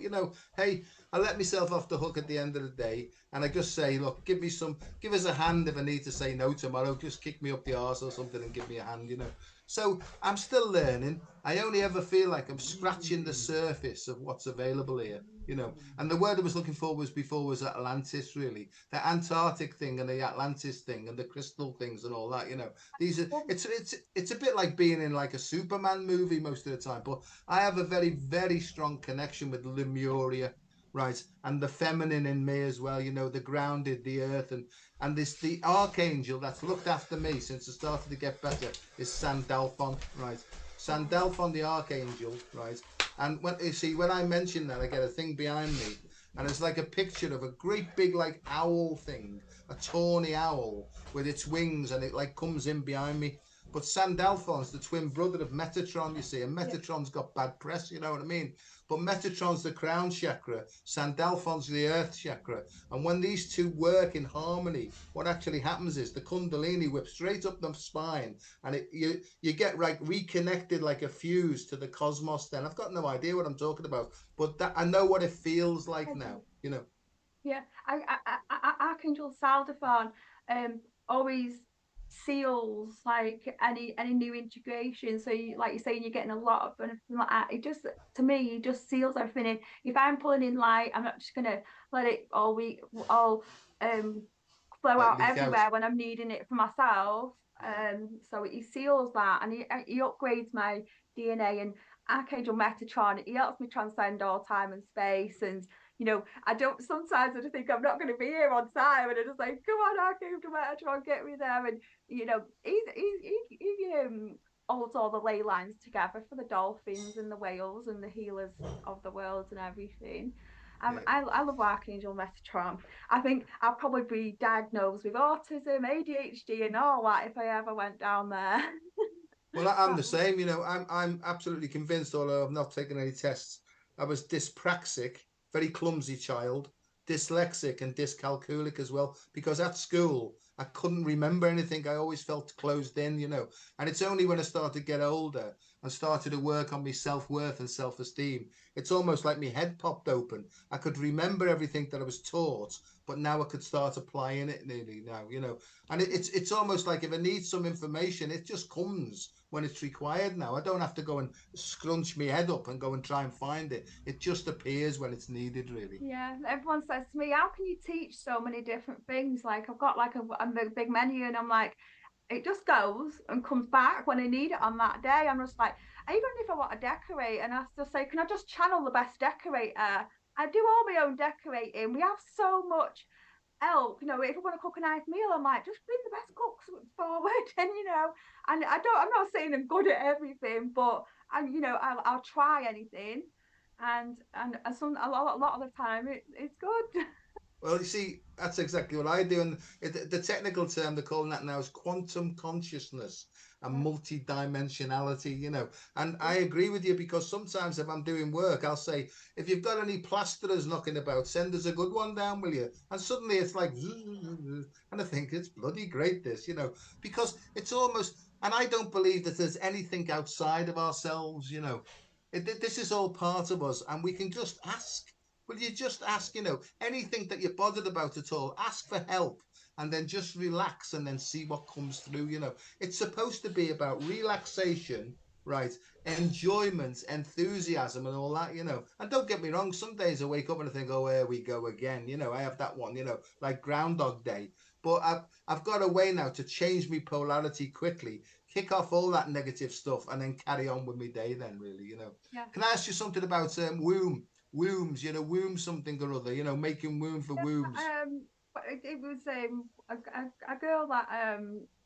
hey, I let myself off the hook at the end of the day, and I just say, look, give us a hand if I need to say no tomorrow. Just kick me up the arse or something and give me a hand. So I'm still learning. I only ever feel like I'm scratching the surface of what's available here. And the word I was looking for was Atlantis, really. The Antarctic thing and the Atlantis thing and the crystal things and all that. These are well, it's a bit like being in like a Superman movie most of the time. But I have a very, very strong connection with Lemuria, right? And the feminine in me as well, the grounded, the earth, and the archangel that's looked after me since I started to get better is Sandalphon, right? Sandalphon the archangel, right? And when I mention that, I get a thing behind me, and it's like a picture of a great big like owl thing, a tawny owl with its wings, and it like comes in behind me. But Sandalphon's the twin brother of Metatron, you see, and Yeah. Metatron's got bad press, you know what I mean? But Metatron's the crown chakra, Sandalphon's the earth chakra. And when these two work in harmony, what actually happens is the Kundalini whips straight up the spine, and you get like reconnected like a fuse to the cosmos. Then I've got no idea what I'm talking about, but that I know what it feels like now, you know. Yeah, Archangel Saldathon always seals like any new integration. So you, like you're saying, you're getting a lot of benefit from that. It just to me, it just seals everything in. If I'm pulling in light, I'm not just gonna let it all um flow Like out leak out. everywhere when I'm needing it for myself. Yeah. So he seals that and he upgrades my DNA and Archangel Metatron. He helps me transcend all time and space and I don't sometimes I think I'm not going to be here on time, and I just like, come on, Archangel Metatron, get me there, and he holds all the ley lines together for the dolphins and the whales and the healers of the world and everything. Yeah. I love Archangel Metatron. I think I'll probably be diagnosed with autism, ADHD, and all that if I ever went down there. Well, I'm the same. You know, I'm absolutely convinced, although I've not taken any tests. I was dyspraxic, very clumsy child, dyslexic and dyscalculic as well. Because at school I couldn't remember anything. I always felt closed in, you know. And it's only when I started to get older and started to work on my self worth and self esteem, it's almost like my head popped open. I could remember everything that I was taught, but now I could start applying it nearly now, you know. And it's almost like if I need some information, it just comes when it's required now. I don't have to go and scrunch my head up and go and try and find it. It just appears when it's needed, really. Yeah, everyone says to me, "How can you teach so many different things?" Like I've got like a big menu, and I'm like, it just goes and comes back when I need it on that day. I'm just like, even if I want to decorate, and I still say, can I just channel the best decorator? I do all my own decorating. We have so much help. If I want to cook a nice meal, I'm like, just bring the best cooks forward, and I'm not saying I'm good at everything, but I'll try anything, and a lot of the time it's good. Well, you see, that's exactly what I do. And the technical term they're calling that now is quantum consciousness and multi-dimensionality, you know. And I agree with you because sometimes if I'm doing work, I'll say, if you've got any plasterers knocking about, send us a good one down, will you? And suddenly it's like, and I think it's bloody great, this, you know, because it's almost, and I don't believe that there's anything outside of ourselves, you know. This is all part of us, and we can just ask. Will you just ask, you know, anything that you're bothered about at all, ask for help and then just relax and then see what comes through, you know. It's supposed to be about relaxation, right? Enjoyment, enthusiasm, and all that, you know. And don't get me wrong, some days I wake up and I think, oh, here we go again. You know, I have that one, you know, like Groundhog Day. But I've got a way now to change my polarity quickly, kick off all that negative stuff, and then carry on with my day. Then, really, you know. Yeah. Can I ask you something about wombs, you know, womb something or other, you know, making womb for wombs. But it was a girl that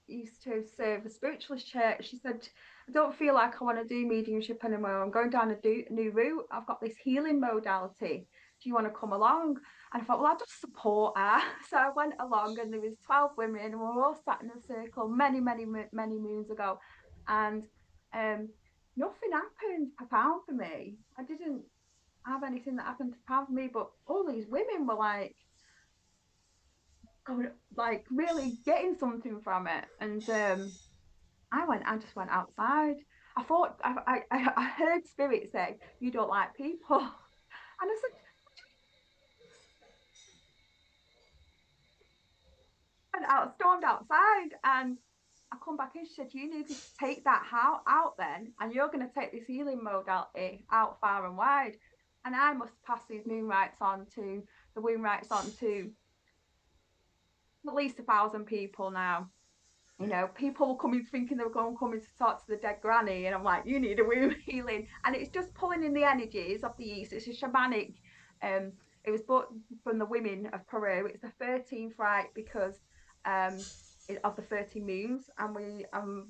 used to serve a spiritualist church. She said, "I don't feel like I want to do mediumship anymore. I'm going down a new route. I've got this healing modality. Do you want to come along?" And I thought, well, I'll just support her. So I went along, and there was 12 women, and we were all sat in a circle many moons ago, and um, nothing happened profound for me. I didn't have anything that happened to have me, but all these women were like going, like really getting something from it. And I just went outside. I thought I heard spirit say, "You don't like people," and I said, stormed outside, and I come back in. She said, "You need to take that out then, and you're going to take this healing modality out far and wide." And I must pass these moon rights on to the womb rights on to at least 1,000 people now. People were coming thinking they were going coming to talk to the dead granny, and I'm like, you need a womb healing, and it's just pulling in the energies of the east. It's a shamanic. Um, it was brought from the women of Peru. It's the 13th rite because um of the 13 moons, and we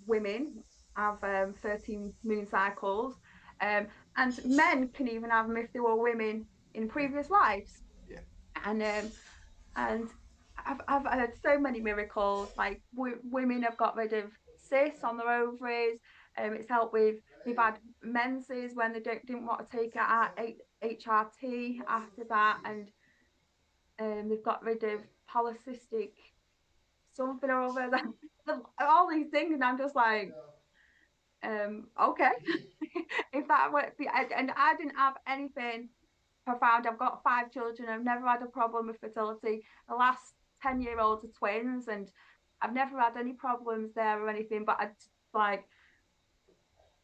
women have 13 moon cycles, and men can even have them if they were women in previous lives, Yeah. and and I've heard so many miracles. Like women have got rid of cysts on their ovaries. It's helped with, they've had menses when they didn't want to take it HRT after that, and they've got rid of polycystic something or other. All these things, and I'm just like, okay, if that worked. And I didn't have anything profound. I've got 5 children. I've never had a problem with fertility. The last 10-year-olds are twins, and I've never had any problems there or anything. But I like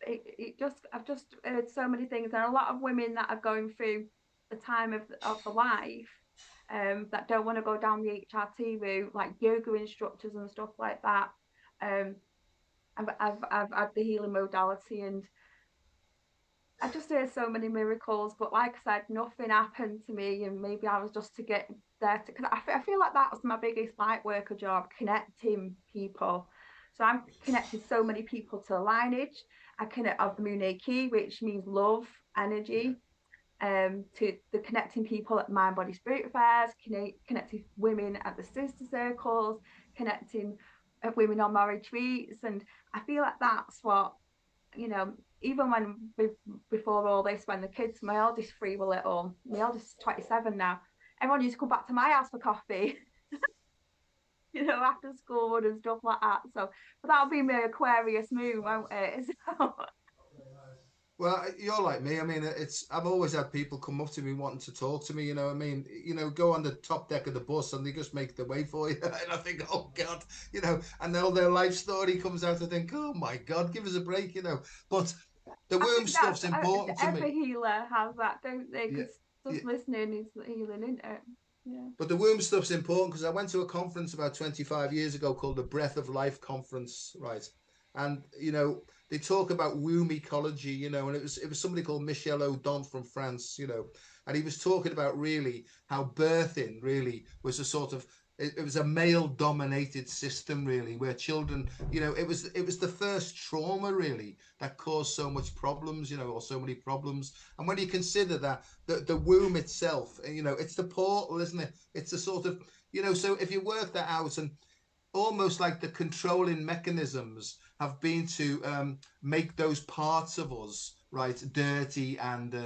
it just, I've just heard so many things, and a lot of women that are going through the time of the life, that don't want to go down the HRT route, like yoga instructors and stuff like that. Um, I've had the healing modality, and I just hear so many miracles. But like I said, nothing happened to me, and maybe I was just to get there to, because I feel like that's my biggest light worker job, connecting people. So I'm connected so many people to lineage. I connect of the Moon key, which means love, energy, to the connecting people at mind, body, spirit fairs, connecting women at the sister circles, connecting women on my retreats. And I feel like that's what, even when before all this, when the kids, my eldest 3 were little, my eldest is 27 now, everyone used to come back to my house for coffee, after school and stuff like that. So, but that'll be my Aquarius moon, won't it? So, Well, you're like me. I mean, I've always had people come up to me wanting to talk to me. I mean, go on the top deck of the bus and they just make the way for you. And I think, oh God, and all their life story comes out. I think, oh my God, give us a break. But the I womb think that's, stuff's important to every me. healer has that, don't they? Yeah, Because yeah. just listening is healing, isn't it? Yeah. But the womb stuff's important because I went to a conference about 25 years ago called the Breath of Life Conference, right? And they talk about womb ecology, and it was somebody called Michel Odon from France, and he was talking about really how birthing really was a sort of, it was a male dominated system really, where children, it was the first trauma really that caused so much problems, or so many problems. And when you consider that the womb itself, it's the portal, isn't it? It's a sort of, so if you work that out, and almost like the controlling mechanisms have been to make those parts of us right dirty, and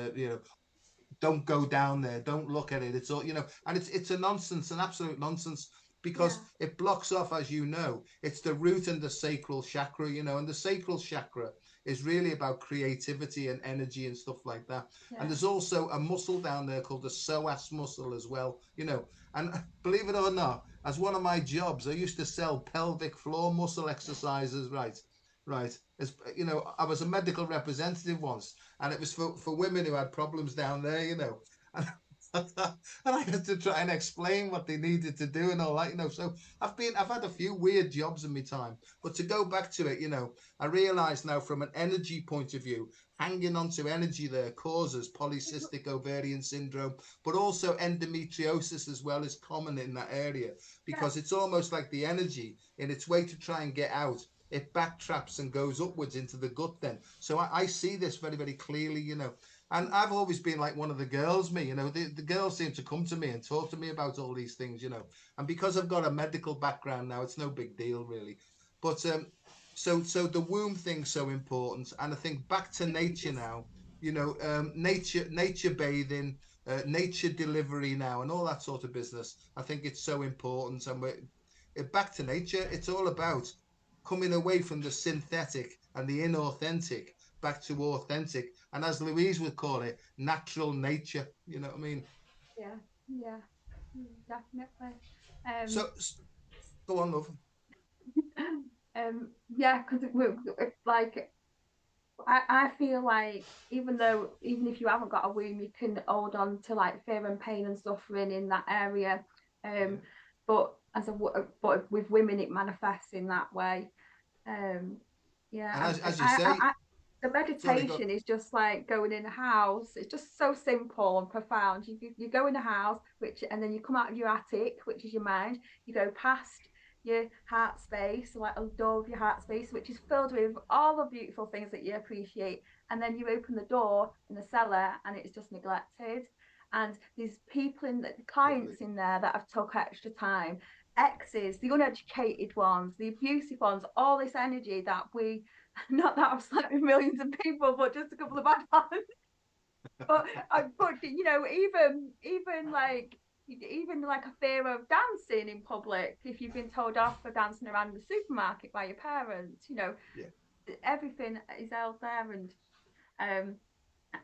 don't go down there, don't look at it, it's all, and it's a nonsense, an absolute nonsense, because Yeah. it blocks off, as it's the root and the sacral chakra, and the sacral chakra is really about creativity and energy and stuff like that. And Yeah. there's also a muscle down there called the psoas muscle as well, and believe it or not, as one of my jobs, I used to sell pelvic floor muscle exercises, right, as I was a medical representative once, and it was for women who had problems down there, and, and I had to try and explain what they needed to do and all that, so I've had a few weird jobs in my time, but to go back to it, I realize now, from an energy point of view, hanging on to energy there causes polycystic ovarian syndrome, but also endometriosis as well is common in that area, Yeah. because it's almost like the energy, in its way to try and get out, it backtraps and goes upwards into the gut then. So I see this very, very clearly, and I've always been like one of the girls, the girls seem to come to me and talk to me about all these things, and because I've got a medical background now, it's no big deal really. But so the womb thing's so important, and I think back to It nature just, now, nature bathing, nature delivery now, and all that sort of business. I think it's so important, and we're back to nature. It's all about coming away from the synthetic and the inauthentic, back to authentic, and as Louise would call it, natural nature. You know what I mean? yeah, yeah, definitely. Um, So go on, love. yeah, because we're like, I feel like, even if you haven't got a womb, you can hold on to like fear and pain and suffering in that area. Yeah, Um, but but with women, it manifests in that way. Um, and yeah, as you say, the sorry, go. meditation is just like going in a house. It's just so simple and profound. You go in a house, and then you come out of your attic, which is your mind. You go past your heart space, like a door of your heart space, which is filled with all the beautiful things that you appreciate. And then you open the door in the cellar, and it's just neglected. And there's people, the Lovely. clients in there, that have took extra time. exes, the uneducated ones, the abusive ones, all this energy that we, not that I've slept with millions of people, but just a couple of bad ones. But you know, even like a fear of dancing in public if you've been told off for dancing around the supermarket by your parents, you know, Yeah, everything is out there. And um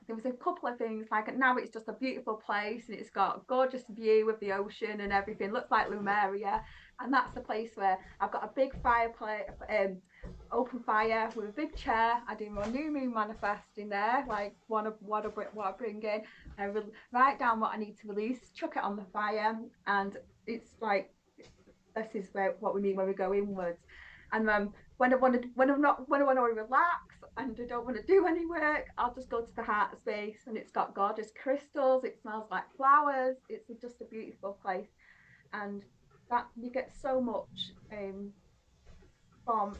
there was a couple of things like now it's just a beautiful place and it's got a gorgeous view of the ocean and everything, looks like Lumeria. And that's the place where I've got a big fireplace, open fire with a big chair. I do my new moon manifesting there, like what I bring in. I write down what I need to release, chuck it on the fire, and it's like this is where what we mean when we go inwards. And when I want to relax and I don't want to do any work, I'll just go to the heart space, and it's got gorgeous crystals. It smells like flowers. It's just a beautiful place, and that you get so much from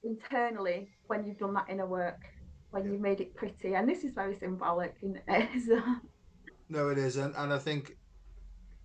internally when you've done that inner work, when yeah. you've made it pretty. And this is very symbolic in No, it is, and I think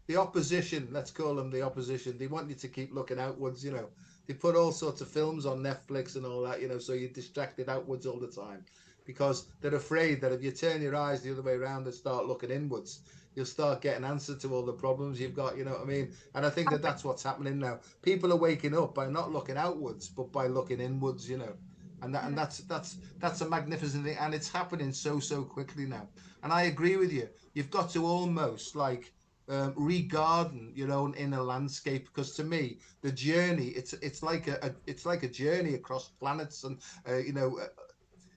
the opposition, let's call them the opposition, they want you to keep looking outwards, you know. They put all sorts of films on Netflix and all that, you know, so you're distracted outwards all the time because they're afraid that if you turn your eyes the other way around and start looking inwards, you'll start getting answer to all the problems you've got, you know what I mean? And I think that that's what's happening now. People are waking up by not looking outwards, but by looking inwards, you know. And yeah. that's a magnificent thing, and it's happening so quickly now. And I agree with you. You've got to almost like regarden your own inner landscape, because to me the journey, it's like it's like a journey across planets, and you know,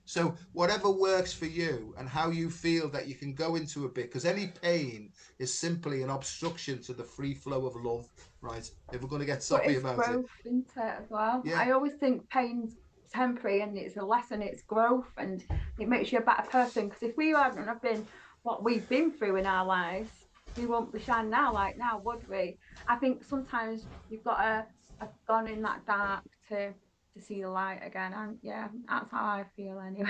so whatever works for you and how you feel that you can go into a bit, because any pain is simply an obstruction to the free flow of love, right? If we're going to get But soppy it's about it. growth, isn't it, as well? Yeah. I always think pain's temporary and it's a lesson, it's growth, and it makes you a better person. Because if we hadn't have been what we've been through in our lives, we won't be shining now like now, would we? I think sometimes you've got to have gone in that dark to see the light again. And yeah, that's how I feel anyway.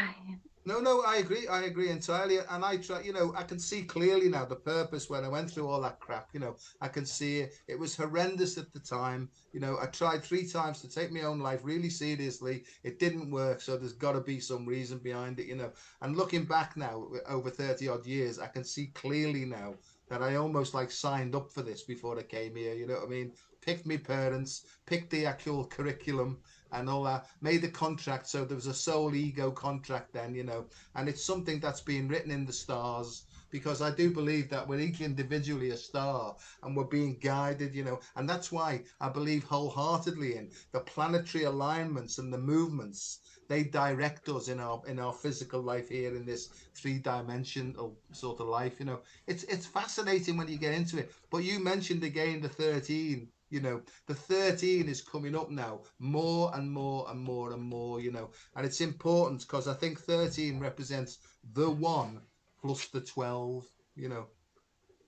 No, no, I agree entirely. And I try, you know, I can see clearly now the purpose when I went through all that crap, you know, I can see it. It was horrendous at the time. You know, I tried 3 times to take my own life really seriously. It didn't work. So there's got to be some reason behind it, you know. And looking back now, over 30 odd years, I can see clearly now that I almost like signed up for this before I came here. You know what I mean? Picked my parents, picked the actual curriculum, and all that, made the contract. So there was a soul ego contract then, you know, and it's something that's been written in the stars, because I do believe that we're each individually a star and we're being guided, you know, and that's why I believe wholeheartedly in the planetary alignments and the movements. They direct us in our physical life here in this 3 dimensional sort of life, you know. It's fascinating when you get into it. But you mentioned again the 13, you know, the 13 is coming up now more and more and more and more, you know, and it's important because I think 13 represents the one plus the 12, you know.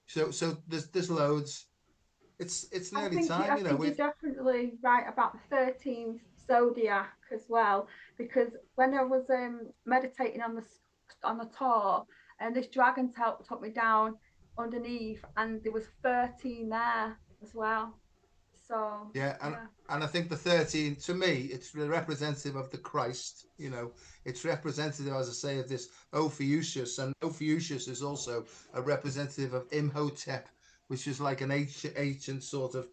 So there's loads. It's nearly time, I you know. think you're We've definitely right about the 13th zodiac as well, because when I was meditating on the tour, and this dragon took me down underneath, and there was 13 there as well. So Yeah, yeah, and I think the 13, to me, it's representative of the Christ, you know. It's representative, as I say, of this Ophiuchus, and Ophiuchus is also a representative of Imhotep, which is like an ancient sort of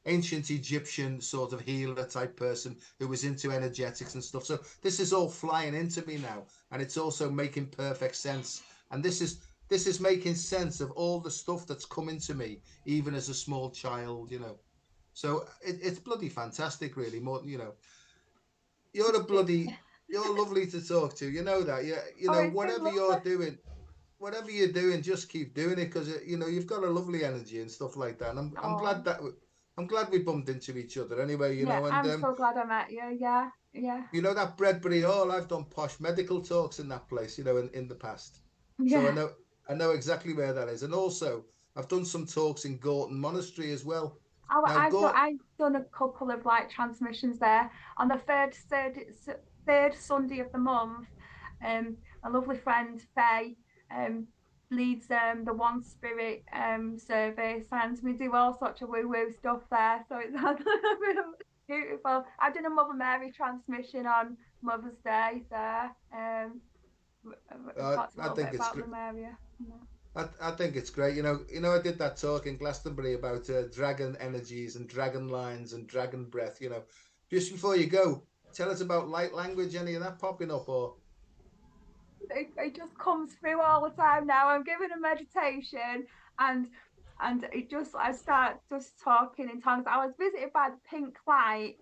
ancient Egyptian sort of healer type person who was into energetics and stuff. So this is all flying into me now, and it's also making perfect sense. And this is making sense of all the stuff that's coming to me, even as a small child, you know. So it's bloody fantastic, really. More, you know, you're a bloody, you're lovely to talk to. You know that. Yeah, you oh, know, it's been lovely. whatever you're doing, just keep doing it, because you know you've got a lovely energy and stuff like that. And I'm Oh glad that I'm glad we bumped into each other anyway. You yeah, know, and I'm so glad I met you. Yeah, yeah, you know that Bredbury Hall. I've done posh medical talks in that place. You know, in the past, so yeah. I know exactly where that is. And also, I've done some talks in Gorton Monastery as well. Now, I've done a couple of like transmissions there on the third Sunday of the month. A lovely friend, Faye, um, leads the One Spirit service, and we do all sorts of woo-woo stuff there. So it's beautiful. I've done a Mother Mary transmission on Mother's Day there. We talked a I little think bit it's about the Maria. I think it's great. I did that talk in Glastonbury about dragon energies and dragon lines and dragon breath. Just before you go, tell us about light language. Any of that popping up or? It just comes through all the time now. I'm giving a meditation, and it just, I start just talking in tongues. I was visited by the pink light,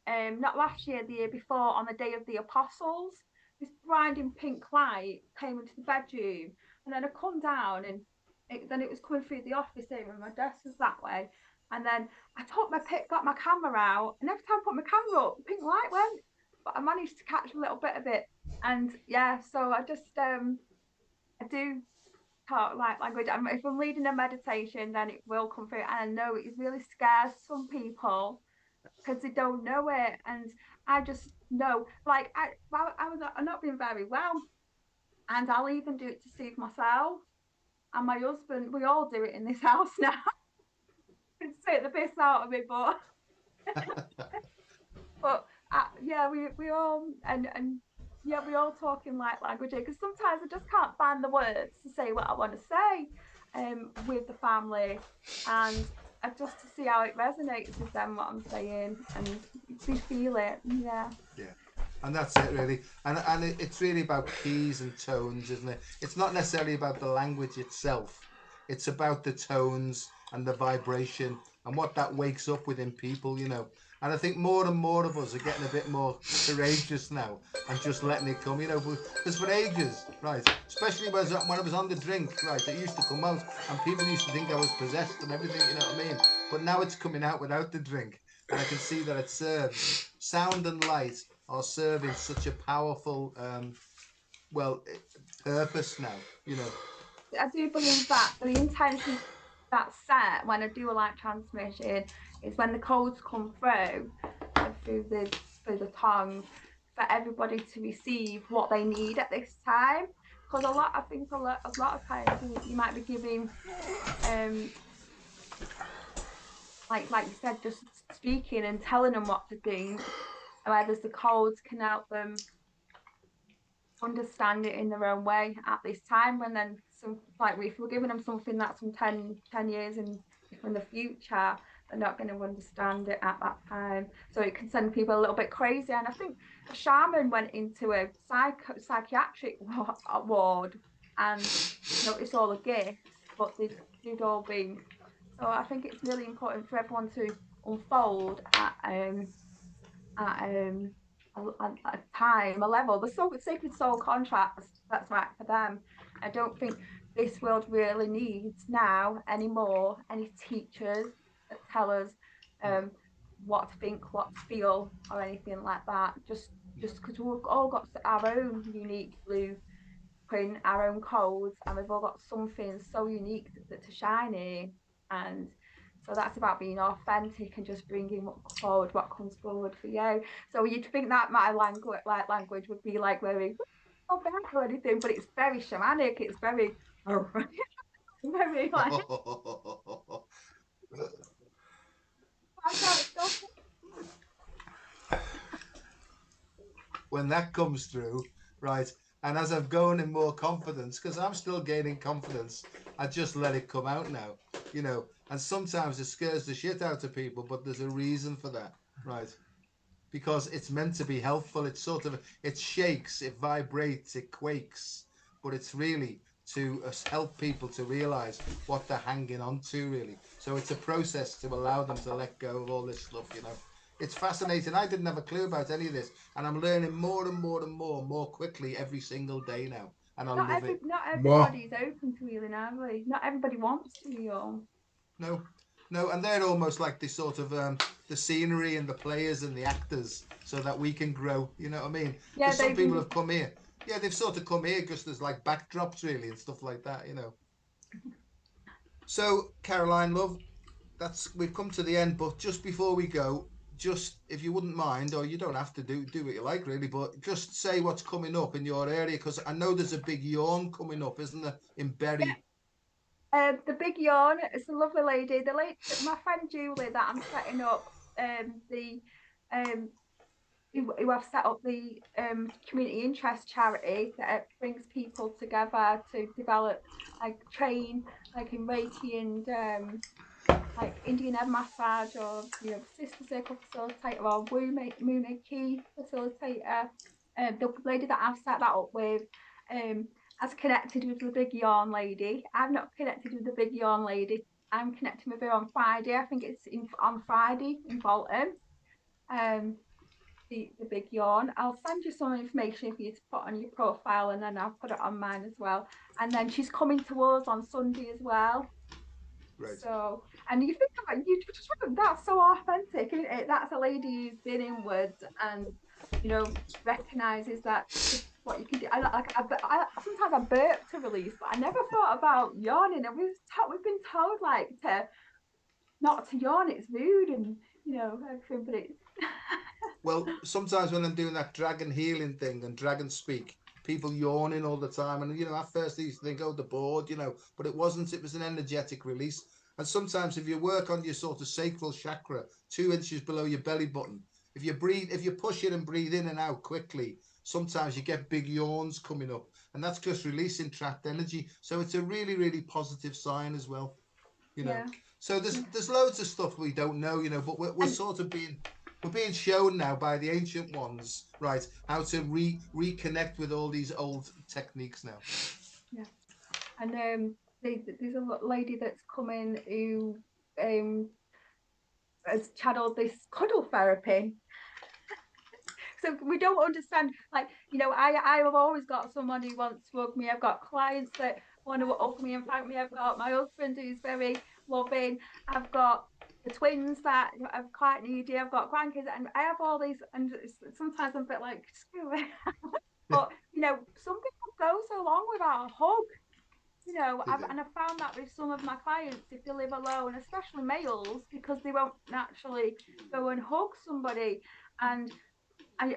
not last year, the year before, on the day of the apostles. This blinding pink light came into the bedroom, and then I come down, and then it was coming through the office area, and my desk was that way. And then I got my camera out, and every time I put my camera up, the pink light went, but I managed to catch a little bit of it. And yeah, so I just I do talk like language. If I'm leading a meditation, then it will come through. And I know it really scares some people because they don't know it. And I just know, like I'm not being very well, and I'll even do it to soothe myself and my husband. We all do it in this house now. It's take the piss out of me, but yeah, we all and yeah, we all talk in light language because sometimes I just can't find the words to say what I want to say with the family, and just to see how it resonates with them what I'm saying, and they feel it. Yeah. Yeah. And that's it really, and it's really about keys and tones, isn't it? It's not necessarily about the language itself. It's about the tones and the vibration and what that wakes up within people. And I think more and more of us are getting a bit more courageous now and just letting it come. Because for ages, right, especially when I was on the drink, right, it used to come out and people used to think I was possessed and everything, you know what I mean? But now it's coming out without the drink, and I can see that it serves sound and light are serving such a powerful well purpose now. I do believe that the intention that's set when I do a light transmission is when the codes come through the tongue, for everybody to receive what they need at this time. Because I think a lot of times you might be giving like you said, just speaking and telling them what to think, whereas the codes can help them understand it in their own way at this time. And then some, like if we're giving them something that's from 10 years in the future, they're not going to understand it at that time, so it can send people a little bit crazy. And I think a shaman went into a psychiatric ward and noticed all the gifts, but they'd all been, so I think it's really important for everyone to unfold at a time, a level. The sacred soul contracts, that's right for them. I don't think this world really needs now anymore any teachers that tell us what to think, what to feel, or anything like that. Just because we've all got our own unique blueprint, our own codes, and we've all got something so unique to shine in. And so that's about being authentic and just bringing forward what comes forward for you. So you'd think that my language would be like very or anything, but it's very shamanic. It's very, very like I can't stop it. When that comes through, right, and as I've gone in more confidence, because I'm still gaining confidence, I just let it come out now. And sometimes it scares the shit out of people, but there's a reason for that, right? Because it's meant to be helpful. It shakes, it vibrates, it quakes, but it's really to help people to realize what they're hanging on to, really. So it's a process to allow them to let go of all this stuff. It's fascinating. I didn't have a clue about any of this, and I'm learning more and more and more quickly every single day now, and I love it. Not everybody's open to healing, are they? Not everybody wants to heal. No, no, and they're almost like the sort of the scenery and the players and the actors, so that we can grow. You know what I mean? Yeah, Because some people have come here. Yeah, they've sort of come here just as like backdrops, really, and stuff like that. So, Caroline, love, we've come to the end. But just before we go, just if you wouldn't mind, or you don't have to do what you like really, but just say what's coming up in your area, because I know there's a big yawn coming up, isn't there, in Bury? The big yawn. It's a lovely lady. My friend Julie, that I'm setting up. The um, who have set up the community interest charity that brings people together to develop, like train, like in Reiki and like Indian head massage, or sister circle facilitator, or Wu facilitator. The lady that I've set that up with has connected with the big yawn lady. I've not connected with the big yawn lady. I'm connecting with her on Friday. I think it's on Friday in Bolton. Um, the big yawn. I'll send you some information for you to put on your profile, and then I'll put it on mine as well. And then she's coming to us on Sunday as well. Right. So, and you think about that's so authentic, isn't it? That's a lady who's been inwards and recognizes that this is what you can do. Sometimes I burp to release, but I never thought about yawning. And we've been told like to not to yawn. It's rude and everything, but it's Well, sometimes when I'm doing that dragon healing thing and dragon speak, people yawning all the time. And, at first I used to think, oh, the bored, but it wasn't. It was an energetic release. And sometimes if you work on your sort of sacral chakra, 2 inches below your belly button, if you push it and breathe in and out quickly, sometimes you get big yawns coming up. And that's just releasing trapped energy. So it's a really, really positive sign as well, yeah. So there's loads of stuff we don't know, but we're sort of we're being shown now by the ancient ones, right, how to reconnect with all these old techniques now. Yeah, and there's a lady that's coming who has channeled this cuddle therapy. So we don't understand, like, I have always got someone who wants to hug me. I've got clients that want to hug me and thank me. I've got my husband who's very loving. I've got the twins that are quite needy. I've got grandkids, and I have all these. And sometimes I'm a bit like, screw it. But some people go so long without a hug. And I've found that with some of my clients, if they live alone, especially males, because they won't naturally go and hug somebody. And as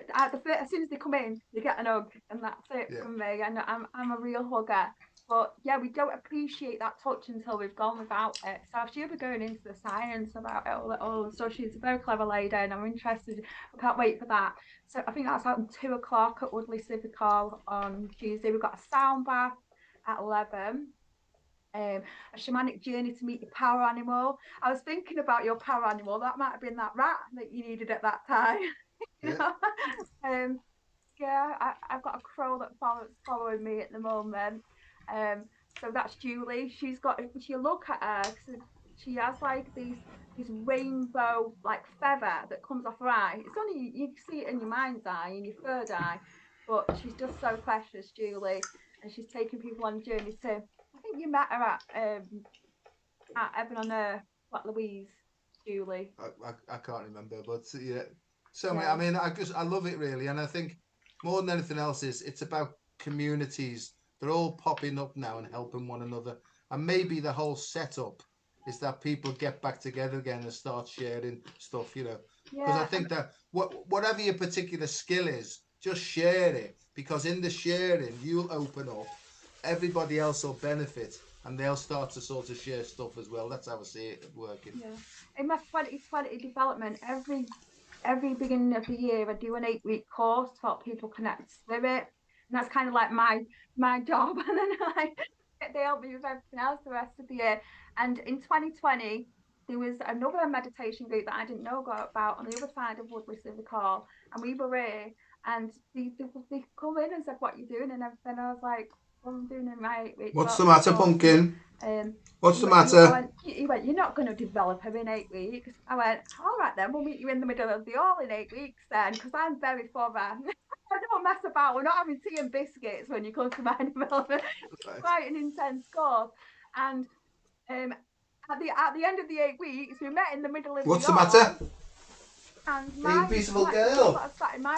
soon as they come in, they get an hug, and that's it from me. And I'm a real hugger. But yeah, we don't appreciate that touch until we've gone without it. So she'll be going into the science about it all. So she's a very clever lady, and I'm interested. I can't wait for that. So I think that's at 2 o'clock at Woodley Civic Hall on Tuesday. We've got a sound bath at 11. A shamanic journey to meet your power animal. I was thinking about your power animal. That might have been that rat that you needed at that time. I've got a crow that's following me at the moment. So that's Julie. If you look at her, she has like this rainbow like feather that comes off her eye. It's only you can see it in your mind's eye, in your third eye, but she's just so precious, Julie, and she's taking people on a journey to. I think you met her at Heaven on Earth, like Louise, Julie. I can't remember, but yeah. So I mean, I love it really, and I think more than anything else it's about communities. They're all popping up now and helping one another, and maybe the whole setup is that people get back together again and start sharing stuff, because I think that whatever your particular skill is, just share it, because in the sharing you'll open up, everybody else will benefit, and they'll start to sort of share stuff as well. That's how I see it working. Yeah. In my 2020 development, every beginning of the year, I do an 8-week course to help people connect to spirit, and that's kind of like my job. And then they help me with everything else the rest of the year. And in 2020, there was another meditation group that I didn't know about on the other side of Woodley Civic Hall, and we were here, and they come in and said, "What you doing?" and everything. I was like, "What I'm doing in my 8 weeks." What's the matter, awesome. Pumpkin? What's the matter? He went, "You're not going to develop her in 8 weeks." I went, "All right then, we'll meet you in the middle of the hall in 8 weeks then," because I'm very thorough. I don't mess about. We're not having tea and biscuits when you come to my development. It's quite an intense course. And at the end of the 8 weeks, we met in the middle of What's the hall. What's the matter? And are you a beautiful girl?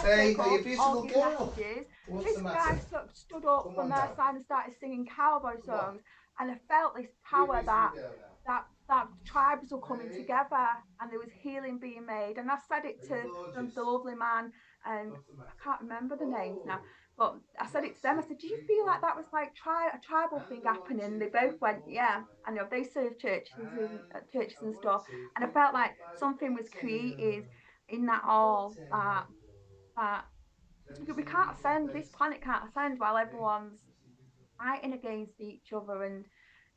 Hey, are you a beautiful girl? This guy stood up from their side and started singing cowboy songs, and I felt this power that that tribes were coming together and there was healing being made. And I said it to the lovely man, and I can't remember the names now, but I said it to them. I said, "Do you feel like that was like a tribal thing happening?" And they both went, "Yeah." I know they serve churches and stuff, and I felt like something was created in that all that we can't ascend. This planet can't ascend while everyone's fighting against each other, and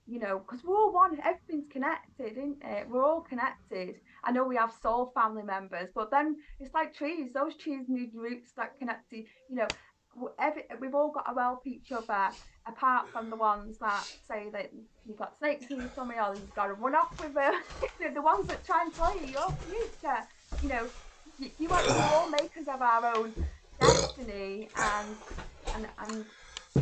because we're all one, everything's connected, isn't it? We're all connected. I know we have soul family members, but then it's like trees. Those trees need roots that connect to, we've all got to help each other, apart from the ones that say that you've got snakes in your tummy or you've got to run off with them. The ones that try and tell you your future, we're all makers of our own destiny, and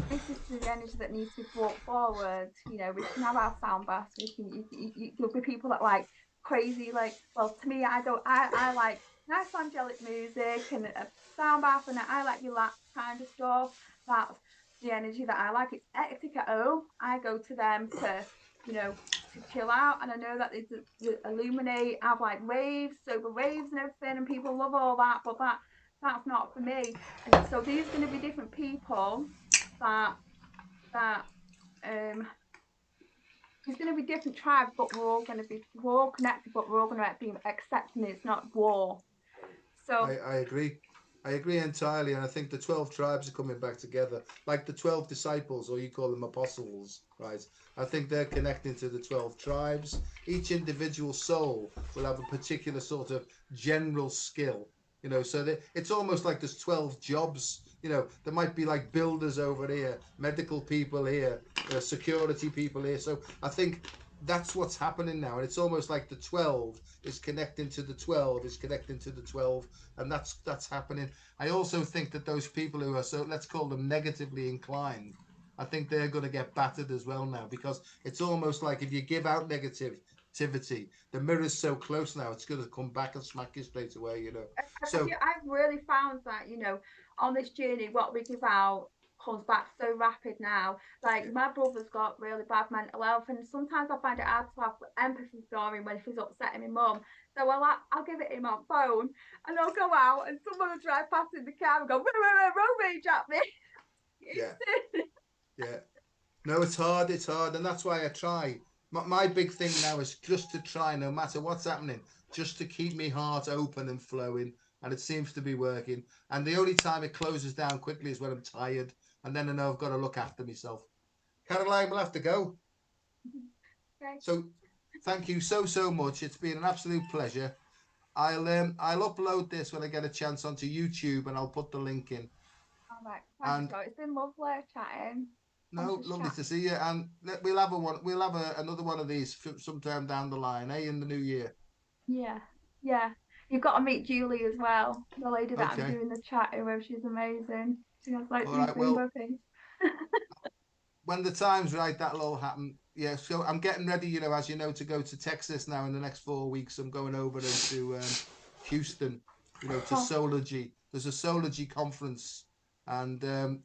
this is the energy that needs to be brought forward. We can have our sound baths. There'll be people that like crazy, like, well, to me, I like nice angelic music and a sound bath, and I like relaxed kind of stuff. That's the energy that I like. It's hectic at home. I go to them to chill out, and I know that it's illuminate, have like raves, sober raves and everything, and people love all that, but that's not for me. And so there's going to be different people that that there's going to be different tribes, but we're all connected, but we're all going to be accepting it's not war. So I agree. I agree entirely, and I think the 12 tribes are coming back together, like the 12 disciples, or you call them apostles, right? I think they're connecting to the 12 tribes. Each individual soul will have a particular sort of general skill, so that it's almost like there's 12 jobs. There might be like builders over here, medical people here, security people here. So I think that's what's happening now, and it's almost like the 12 is connecting to the 12 is connecting to the 12, and that's happening. I also think that those people who are, so let's call them, negatively inclined, I think they're going to get battered as well now, because it's almost like if you give out negativity, the mirror's so close now, it's going to come back and smack you straight away. So I've really found that on this journey, what we give out comes back so rapid now. Like, my brother's got really bad mental health, and sometimes I find it hard to have empathy for him when he's upsetting my mum. So I'll give it him on phone, and I'll go out, and someone will drive past in the car and go road rage at me. yeah, yeah. No, it's hard, and that's why I try. My big thing now is just to try, no matter what's happening, just to keep my heart open and flowing, and it seems to be working. And the only time it closes down quickly is when I'm tired, and then I know I've got to look after myself. Caroline, we'll have to go. Okay. So, thank you so much. It's been an absolute pleasure. I'll upload this when I get a chance onto YouTube, and I'll put the link in. All right. Thanks, And Joe. It's been lovely chatting. no, Just lovely chat. to see you. And we'll have a one. We'll have another one of these sometime down the line, in the new year. Yeah. Yeah. You've got to meet Julie as well, the lady that I'm Okay. doing the chatting with. She's amazing. She has like All these right. rainbow Well, things. when the time's right, that'll all happen. Yeah. So I'm getting ready, as you know, to go to Texas now in the next 4 weeks. I'm going over into Houston, to Oh, Solargy. There's a Solargy conference, and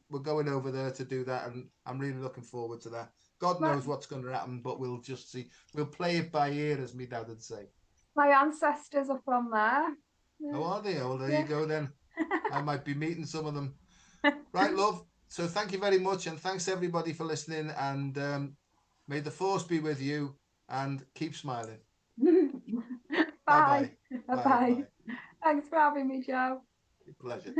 we're going over there to do that, and I'm really looking forward to that. God my, knows what's going to happen, but we'll just see. We'll play it by ear, as my dad would say. my ancestors are from there. Oh, are they? Oh, well, there you Yeah. go then. I might be meeting some of them. Right, love. So thank you very much, and thanks everybody for listening. And may the force be with you, and keep smiling. Bye Bye. bye. Bye Bye. bye. Thanks for having me, Joe. Pleasure.